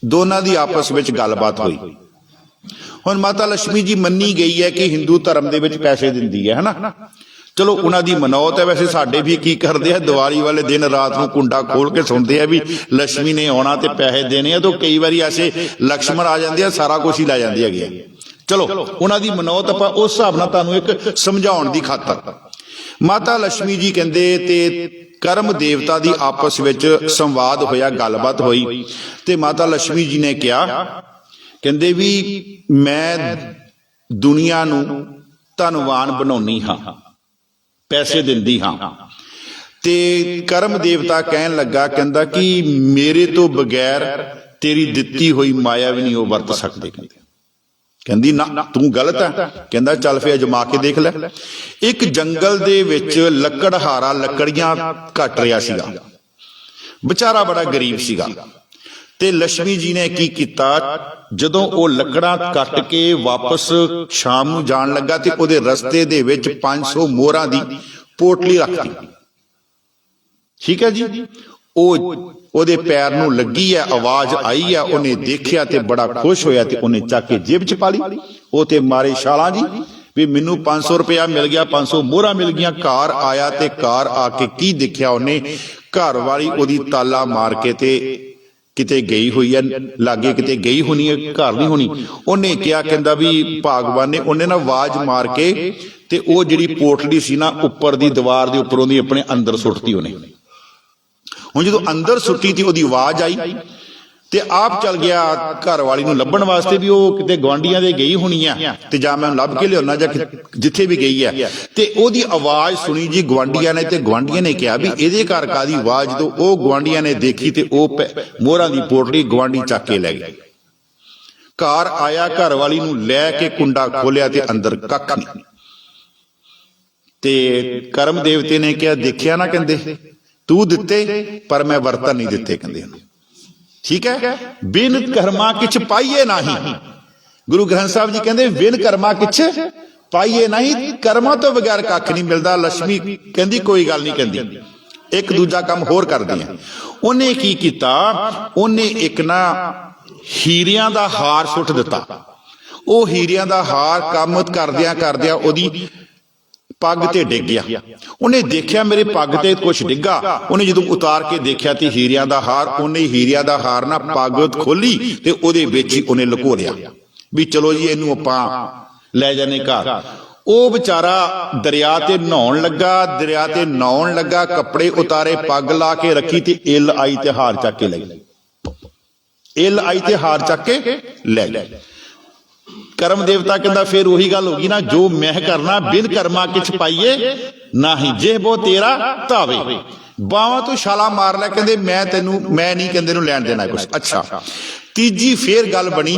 दोनों दी आपस विच गलबात हुई। हुण माता लक्ष्मी जी मन्नी गई है कि हिंदू धर्म दे विच पैसे दिंदी है ना, चलो उन्हां दी मनौत है। वैसे साडे भी की करते हैं, दिवाली वाले दिन रात को कुंडा खोल के सुनते हैं भी लक्ष्मी ने आना ते पैसे देने, तो कई बार ऐसे लक्ष्मण आ जाते हैं सारा कुछ ही लै जाते हैं। चलो उन्हां दी मनौत आपां उस हिसाब नाल तुहानूं एक समझाउण दी खातर माता लक्ष्मी जी कहंदे ते कर्म देवता दी आपस विच संवाद होया, गलबात होई ते माता लक्ष्मी जी ने कहा, कहंदे भी मैं दुनिया नूं धनवान बनाउणी हां, पैसे दिंदी हां। ते कर्म देवता कहन लगा, कहंदा कि मेरे तो बगैर तेरी दित्ती हुई माया भी नहीं वो वरत सकदे। कहंदी ना तू गलत है। कहंदा चल फिर अजमा के देख ले। एक जंगल दे विच लकड़हारा लकड़ियां कट रहा सीगा, बेचारा बड़ा गरीब सीगा। ते लक्ष्मी जी ने की कीता, जदों वो लकड़ां कट के वापस शाम नूं जाण लगा ते ओदे रस्ते दे विच 500 मोहरां दी पोटली रखती। ठीक है जी, ओदे पैर नूं लगी है, आवाज आई है, उन्हें देखिया ते बड़ा खुश होया ते उन्हें चक के जेब च पा ली। ओ ते मारे शाला जी भी मैनू 500 रुपया मिल गया, 500 मोहरां मिल गई। घर आया ते घर आके की देखिया उन्हें, घर वाली ओदी ताला मार के ते किते गई हुई है, लागे किते गई होनी है, घर नहीं होनी। उन्हें क्या कहता भी भागवान ने उन्हें ना आवाज मार के ते वो जिहड़ी पोटली सी ना उपर दी दीवार दे उपरों दी अपने अंदर सुट्टती। उन्हें हुण जदों अंदर सुट्टी थी उहदी आवाज आई ते आप चल गया घर वाली नूं लभण वास्ते भी वो किते गवांढियां दे गई होनी है ते जां मैं लभ के लियाउणा जां जिथे भी गई है। ते ओहदी आवाज सुनी जी गवांढियां ने, ते गवांढियां ने कहा भी इहदे घर कादी आवाज। तो वो गवांढियां ने देखी ते वो मोहरां दी पोटली गवांढी चक के लै गए। घर आया, घर वाली नूं लै के कुंडा खोलिया ते अंदर कख नहीं। ते करम देवते ने कहा देखिया ना, कहंदे तू दिते पर मैं वरतन नहीं दिते, कहंदे ठीक है। बिन कर्मा किछ पाइए नहीं, गुरु ग्रंथ साहब जी कहते बिन कर्मा किछ पाइए नहीं, कर्मा तो बगैर कख नहीं मिलता। लक्ष्मी कहती कोई गल नहीं, कहती एक दूजा काम होर करदी है। उन्हें की कीता, उन्हें एक ना हीरियां दा हार सुट दिता। वो हीरियां दा हार काम करदियां करदियां ओदी पग ते डिग गया। उन्हें देखिया मेरे पग ते कुछ डिगा। उन्हें जदों उतार के देखिया ते हीरियां दा हार, उन्हें हीरियां दा हार ना पग खोली ते ओदे विच ही उन्हें लुको लिया भी चलो जी इनू आपां लै जाने घर। वो बेचारा दरिया ते नहाउण लगा, दरिया ते नहाउण लगा, कपड़े उतारे, पग ला के रखी ते इल आई ते हार चक के लै गई। इल आई ते हार चक के लै गई। करम देवता कहता फिर वही गल होगी ना, जो मैं करना बिन कर्मा किछ पाइए नहीं, जे वो तेरा धावे। बावां तू छाला मार लै, कहते मैं तेनू मैं नहीं कहते नू लैण देना कुछ। अच्छा तीजी फिर गल बनी।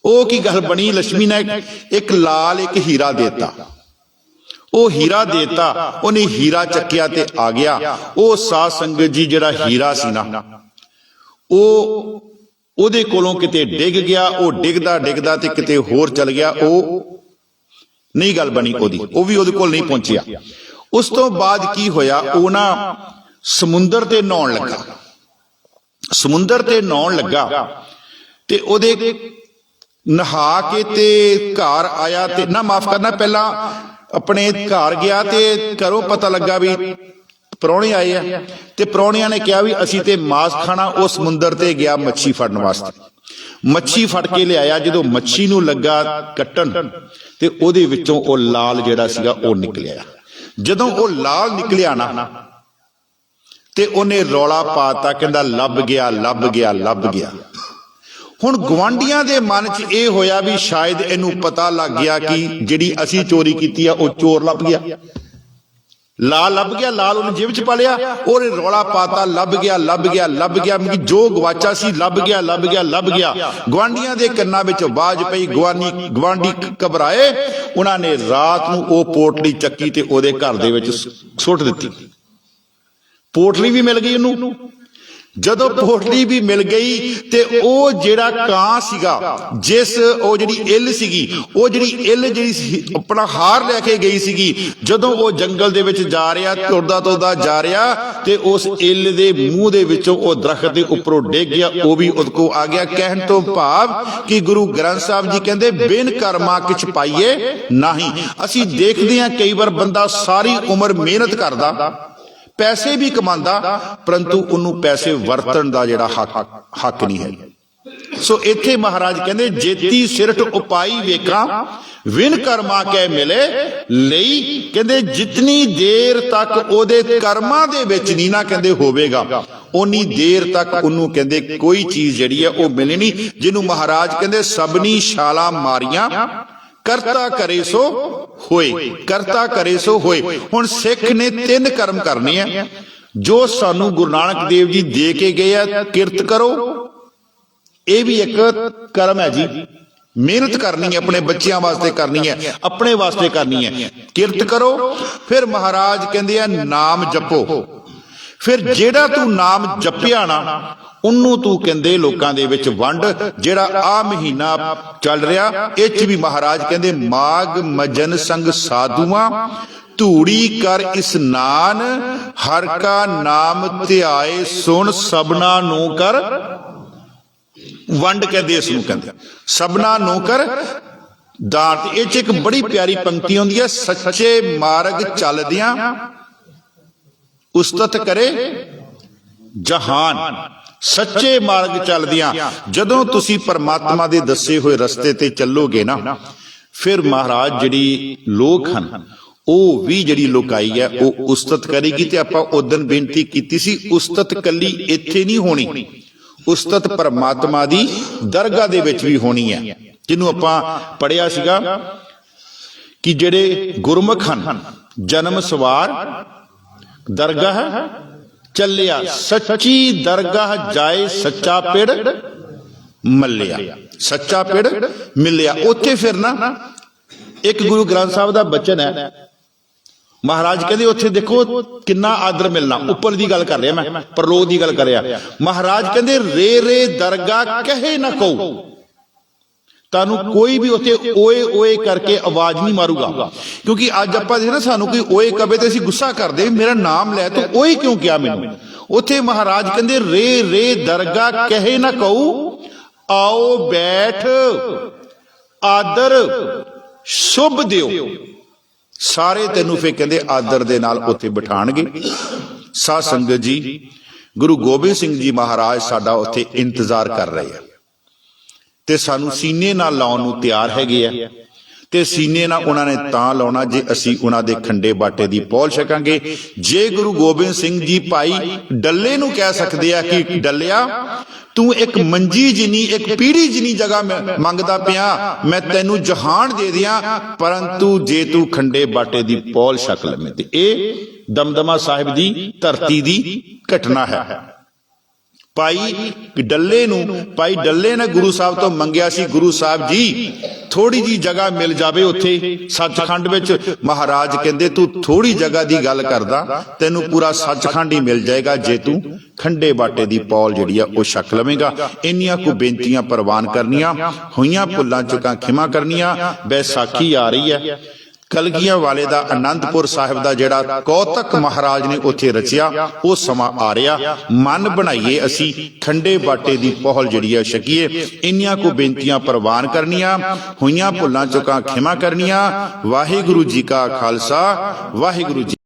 वो की गल बनी, लक्ष्मी ने एक लाल एक हीरा देता। वो हीरा देता, उन्हें हीरा चक्या ते आ गया। वो साध संगत जी जिहड़ा हीरा सी ना वो ਉਹਦੇ ਕੋਲੋਂ ਕਿਤੇ ਡਿੱਗ ਗਿਆ। ਉਹ ਡਿੱਗਦਾ ਡਿੱਗਦਾ ਤੇ ਕਿਤੇ ਹੋਰ ਚਲ ਗਿਆ। ਉਹ ਨਹੀਂ ਗੱਲ ਬਣੀ ਉਹਦੀ, ਉਹ ਵੀ ਉਹਦੇ ਕੋਲ ਨਹੀਂ ਪਹੁੰਚਿਆ। ਉਸ ਤੋਂ ਬਾਅਦ ਕੀ ਹੋਇਆ, ਉਹ ਨਾ ਸਮੁੰਦਰ ਤੇ ਨਹਾਉਣ ਲੱਗਾ। ਸਮੁੰਦਰ ਤੇ ਨਹਾਉਣ ਲੱਗਾ ਤੇ ਉਹਦੇ ਨਹਾ ਕੇ ਤੇ ਘਰ ਆਇਆ ਤੇ ਨਾ ਮਾਫ ਕਰਨਾ ਪਹਿਲਾਂ ਆਪਣੇ ਘਰ ਗਿਆ ਤੇ ਘਰੋਂ ਪਤਾ ਲੱਗਾ ਵੀ ਪ੍ਰਾਹੁਣੇ ਆਏ ਆ ਤੇ ਪ੍ਰਾਹੁਣਿਆਂ ਨੇ ਕਿਹਾ ਵੀ ਅਸੀਂ ਤੇ ਮਾਸ ਖਾਣਾ। ਉਹ ਸਮੁੰਦਰ ਤੇ ਗਿਆ ਮੱਛੀ ਫੜਨ ਵਾਸਤੇ। ਮੱਛੀ ਫੜ ਕੇ ਲਿਆਇਆ। ਜਦੋਂ ਮੱਛੀ ਨੂੰ ਲੱਗਾ ਕੱਟਣ ਤੇ ਉਹਦੇ ਵਿੱਚੋਂ ਉਹ ਲਾਲ ਜਿਹੜਾ ਸੀਗਾ ਉਹ ਨਿਕਲਿਆ। ਜਦੋਂ ਉਹ ਲਾਲ ਨਿਕਲਿਆ ਨਾ ਤੇ ਉਹਨੇ ਰੌਲਾ ਪਾਤਾ, ਕਹਿੰਦਾ ਲੱਭ ਗਿਆ ਲੱਭ ਗਿਆ ਲੱਭ ਗਿਆ। ਹੁਣ ਗਵਾਂਢੀਆਂ ਦੇ ਮਨ 'ਚ ਇਹ ਹੋਇਆ ਵੀ ਸ਼ਾਇਦ ਇਹਨੂੰ ਪਤਾ ਲੱਗ ਗਿਆ ਕਿ ਜਿਹੜੀ ਅਸੀਂ ਚੋਰੀ ਕੀਤੀ ਆ ਉਹ ਚੋਰ ਲੱਭ ਗਿਆ। लाल लभ गया, लाल उन्हें जेब च पा लिया और रौला पाता लभ गया लभ गया लभ गया। जो गवाचा सी लभ गया लभ गया लभ गया। गवांढियां दे कन्नां विच आवाज पई, गवांढी घबराए। उन्होंने रात नूं वो पोटली चक्की ते ओदे घर दे विच सुट दित्ती। पोटली भी मिल गई उन्होंने। ਜਦੋਂ पोटली भी मिल गई ते ਉਹ ਜਿਹੜਾ ਕਾਂ ਸੀਗਾ, ਜਿਸ ਉਹ ਜਿਹੜੀ ਇੱਲ ਸੀਗੀ, ਉਹ ਜਿਹੜੀ ਇੱਲ ਜਿਹੜੀ ਆਪਣਾ ਹਾਰ ਲੈ ਕੇ ਗਈ ਸੀਗੀ, ਜਦੋਂ ਉਹ ਜੰਗਲ ਦੇ ਵਿੱਚ ਜਾ ਰਿਹਾ, ਤੁਰਦਾ ਤੁਰਦਾ ਜਾ ਰਿਹਾ ਤੇ ਉਸ ਇੱਲ ਦੇ ਮੂੰਹ ਦੇ ਵਿੱਚੋਂ ਉਹ ਦਰਖਤ ਦੇ ਉੱਪਰੋਂ ਡਿੱਗ ਗਿਆ। ਉਹ ਵੀ ਉਹਦੇ ਕੋਲ ਆ ਗਿਆ। ਕਹਿਣ ਤੋਂ ਭਾਵ ਕਿ ਗੁਰੂ ਗ੍ਰੰਥ ਸਾਹਿਬ ਜੀ ਕਹਿੰਦੇ ਬਿਨ ਕਰਮਾ ਕਿਛ ਪਾਈਏ ਨਹੀਂ। ਅਸੀਂ ਦੇਖਦੇ ਹਾਂ ਕਈ ਵਾਰ ਬੰਦਾ ਸਾਰੀ ਉਮਰ ਮਿਹਨਤ ਕਰਦਾ, पैसे भी कमांदा, परंतु उन्होंने पैसे वरतन का जिहड़ा हक नहीं है। सो इत्थे महाराज कहते जेती सिरठ उपाई वेखा विन कर्मा कै मिले लई। कहते जितनी देर तक ओदे कर्मा दे विच नहीं ना कहते होवेगा, उन्नी देर तक उन्होंने कहते कोई चीज जिहड़ी है वो मिलनी नहीं। जिन्हों महाराज कहते सबनी छाला मारियां करता करे सो होए, करता करे सो होए। हुण सिख ने 3 कर्म करने हैं जो सानू गुरु नानक देव जी दे के गए हैं। किरत करो, ये भी एक कर्म है जी। मेहनत करनी है, अपने बच्चों वास्ते करनी है, अपने वास्ते करनी है। किरत करो। फिर महाराज कहते हैं नाम जपो। फिर जेड़ा तू नाम जपिया ना ਉਹਨੂੰ ਤੂੰ ਕਹਿੰਦੇ ਲੋਕਾਂ ਦੇ ਵਿੱਚ ਵੰਡ। ਜਿਹੜਾ ਆ ਮਹੀਨਾ ਚੱਲ ਰਿਹਾ ਇਹ 'ਚ ਵੀ ਮਹਾਰਾਜ ਕਹਿੰਦੇ ਮਾਗ ਮਜਨ ਸੰਗ ਸਾਧੂਆਂ ਧੂੜੀ ਕਰ ਇਸਨਾਨ ਹਰ ਕਾ ਨਾਮ ਧਿਆਏ ਸੁਣ ਸਭਨਾ ਨੂੰ ਕਰ ਵੰਡ। ਕਹਿੰਦੇ ਇਸ ਨੂੰ ਕਹਿੰਦੇ ਸਭਨਾ ਨੂੰ ਕਰ ਦਾਨ। ਇਹ 'ਚ ਇੱਕ ਬੜੀ ਪਿਆਰੀ ਪੰਕਤੀ ਆਉਂਦੀ ਹੈ, ਸੱਚੇ ਮਾਰਗ ਚੱਲਦਿਆਂ ਉਸਤਤ ਕਰੇ ਜਹਾਨ। ਸੱਚੇ ਮਾਰਗ ਚੱਲਦਿਆਂ ਜਦੋਂ ਤੁਸੀਂ ਪਰਮਾਤਮਾ ਦੇ ਦੱਸੇ ਹੋਏ ਰਸਤੇ ਤੇ ਚੱਲੋਗੇ ਨਾ, ਫਿਰ ਮਹਾਰਾਜ ਜਿਹੜੀ ਲੋਕ ਹਨ ਉਹ ਵੀ ਜਿਹੜੀ ਲੋਕਾਈ ਹੈ ਉਹ ਉਸਤਤ ਕਰੇਗੀ। ਤੇ ਆਪਾਂ ਉਦੋਂ ਬੇਨਤੀ ਕੀਤੀ ਸੀ, ਉਸਤਤ ਕੱਲੀ ਇੱਥੇ ਨਹੀਂ ਹੋਣੀ, ਉਸਤਤ ਪਰਮਾਤਮਾ ਦੀ ਦਰਗਾਹ ਦੇ ਵਿੱਚ ਵੀ ਹੋਣੀ ਹੈ, ਜਿਹਨੂੰ ਆਪਾਂ ਪੜਿਆ ਸੀਗਾ ਕਿ ਜਿਹੜੇ ਗੁਰਮੁਖ ਹਨ ਜਨਮ ਸਵਾਰ ਦਰਗਾਹ ਚੱਲਿਆ, ਸੱਚੀ ਦਰਗਾਹ ਜਾਏ ਸੱਚਾ ਪਿੜ ਮੱਲਿਆ, ਸੱਚਾ ਪਿੜ ਮਿਲਿਆ। ਉੱਥੇ ਫਿਰ ਨਾ ਇੱਕ ਗੁਰੂ ਗ੍ਰੰਥ ਸਾਹਿਬ ਦਾ ਬਚਨ ਹੈ, ਮਹਾਰਾਜ ਕਹਿੰਦੇ ਉੱਥੇ ਦੇਖੋ ਕਿੰਨਾ ਆਦਰ ਮਿਲਣਾ। ਉੱਪਰ ਦੀ ਗੱਲ ਕਰ ਰਿਹਾ ਮੈਂ, ਪਰਲੋਕ ਦੀ ਗੱਲ ਕਰ ਰਿਹਾ। ਮਹਾਰਾਜ ਕਹਿੰਦੇ ਰੇ ਰੇ ਦਰਗਾਹ ਕਹੇ ਨਾ ਕਹੋ, ਤੁਹਾਨੂੰ ਕੋਈ ਵੀ ਉੱਥੇ ਓਏ ਓਏ ਕਰਕੇ ਆਵਾਜ਼ ਨਹੀਂ ਮਾਰੂਗਾ। ਕਿਉਂਕਿ ਅੱਜ ਆਪਾਂ ਦੇਖਦੇ ਨਾ, ਸਾਨੂੰ ਕੋਈ ਓਏ ਕਵੇ ਤੇ ਅਸੀਂ ਗੁੱਸਾ ਕਰਦੇ, ਮੇਰਾ ਨਾਮ ਲੈ ਤੂੰ ਓਏ ਕਿਉਂ ਕਿਹਾ ਮੈਨੂੰ। ਉੱਥੇ ਮਹਾਰਾਜ ਕਹਿੰਦੇ ਰੇ ਰੇ ਦਰਗਾਹ ਕਹੇ ਨਾ ਕਹੋ, ਆਓ ਬੈਠ ਆਦਰ ਸ਼ੁਭ ਦਿਓ। ਸਾਰੇ ਤੈਨੂੰ ਫੇਰ ਕਹਿੰਦੇ ਆਦਰ ਦੇ ਨਾਲ ਉੱਥੇ ਬਿਠਾਣਗੇ। ਸਾਧ ਸੰਗਤ ਜੀ, ਗੁਰੂ ਗੋਬਿੰਦ ਸਿੰਘ ਜੀ ਮਹਾਰਾਜ ਸਾਡਾ ਉੱਥੇ ਇੰਤਜ਼ਾਰ ਕਰ ਰਹੇ ਆ ਤੇ ਸਾਨੂੰ ਸੀਨੇ ਨਾਲ ਲਾਉਣ ਨੂੰ ਤਿਆਰ ਹੈਗੇ ਆ। ਤੇ ਸੀਨੇ ਨਾਲ ਉਹਨਾਂ ਨੇ ਤਾਂ ਲਾਉਣਾ ਜੇ ਅਸੀਂ ਉਹਨਾਂ ਦੇ ਖੰਡੇ ਬਾਟੇ ਦੀ ਪਹੁਲ ਛਕਾਂਗੇ। ਜੇ ਗੁਰੂ ਗੋਬਿੰਦ ਸਿੰਘ ਜੀ ਭਾਈ ਡੱਲੇ ਨੂੰ ਕਹਿ ਸਕਦੇ ਆ ਕਿ ਡੱਲਿਆ ਤੂੰ ਇੱਕ ਮੰਜੀ ਜਿੰਨੀ, ਇੱਕ ਪੀੜੀ ਜਿੰਨੀ ਜਗ੍ਹਾ ਮੰਗਦਾ ਪਿਆ, ਮੈਂ ਤੈਨੂੰ ਜਹਾਨ ਦੇ ਦਿਆਂ, ਪਰੰਤੂ ਜੇ ਤੂੰ ਖੰਡੇ ਬਾਟੇ ਦੀ ਪੌਲ ਛਕ ਲਵੇਂ। ਤੇ ਇਹ ਦਮਦਮਾ ਸਾਹਿਬ ਦੀ ਧਰਤੀ ਦੀ ਘਟਨਾ ਹੈ। ਭਾਈ ਡੱਲੇ ਨੇ ਗੁਰੂ ਸਾਹਿਬ ਤੋਂ ਮੰਗਿਆ ਸੀ, ਗੁਰੂ ਸਾਹਿਬ ਜੀ ਥੋੜੀ ਜੀ ਜਗ੍ਹਾ ਮਿਲ ਜਾਵੇ ਉੱਥੇ ਸੱਚਖੰਡ ਵਿੱਚ। ਮਹਾਰਾਜ ਕਹਿੰਦੇ ਤੂੰ ਥੋੜੀ ਜਗ੍ਹਾ ਦੀ ਗੱਲ ਕਰਦਾ, ਤੈਨੂੰ ਪੂਰਾ ਸੱਚਖੰਡ ਹੀ ਮਿਲ ਜਾਏਗਾ ਜੇ ਤੂੰ ਖੰਡੇ ਬਾਟੇ ਦੀ ਪੌਲ ਜਿਹੜੀ ਆ ਉਹ ਛਕ ਲਵੇਂਗਾ। ਇੰਨੀਆਂ ਕੁ ਬੇਨਤੀਆਂ ਪ੍ਰਵਾਨ ਕਰਨੀਆਂ, ਹੋਈਆਂ ਭੁੱਲਾਂ ਚੁੱਕਾਂ ਖਿਮਾ ਕਰਨੀਆਂ। ਬੈਸਾਖੀ ਆ ਰਹੀ ਹੈ, ਕਲਗੀਆਂ ਵਾਲੇ ਦਾ ਆਨੰਦਪੁਰ ਸਾਹਿਬ ਦਾ ਜਿਹੜਾ ਕੌਤਕ ਮਹਾਰਾਜ ਨੇ ਉੱਥੇ ਰਚਿਆ, ਉਹ ਸਮਾਂ ਆ ਰਿਹਾ। ਮਨ ਬਣਾਈਏ ਅਸੀਂ ਖੰਡੇ ਬਾਟੇ ਦੀ ਪਹੁਲ ਜਿਹੜੀ ਹੈ ਛਕੀਏ। ਇੰਨੀਆਂ ਕੋ ਬੇਨਤੀਆਂ ਪ੍ਰਵਾਨ ਕਰਨੀਆਂ, ਹੋਈਆਂ ਭੁੱਲਾਂ ਚੁੱਕਾਂ ਖਿਮਾ ਕਰਨੀਆਂ। ਵਾਹਿਗੁਰੂ ਜੀ ਕਾ ਖਾਲਸਾ, ਵਾਹਿਗੁਰੂ ਜੀ।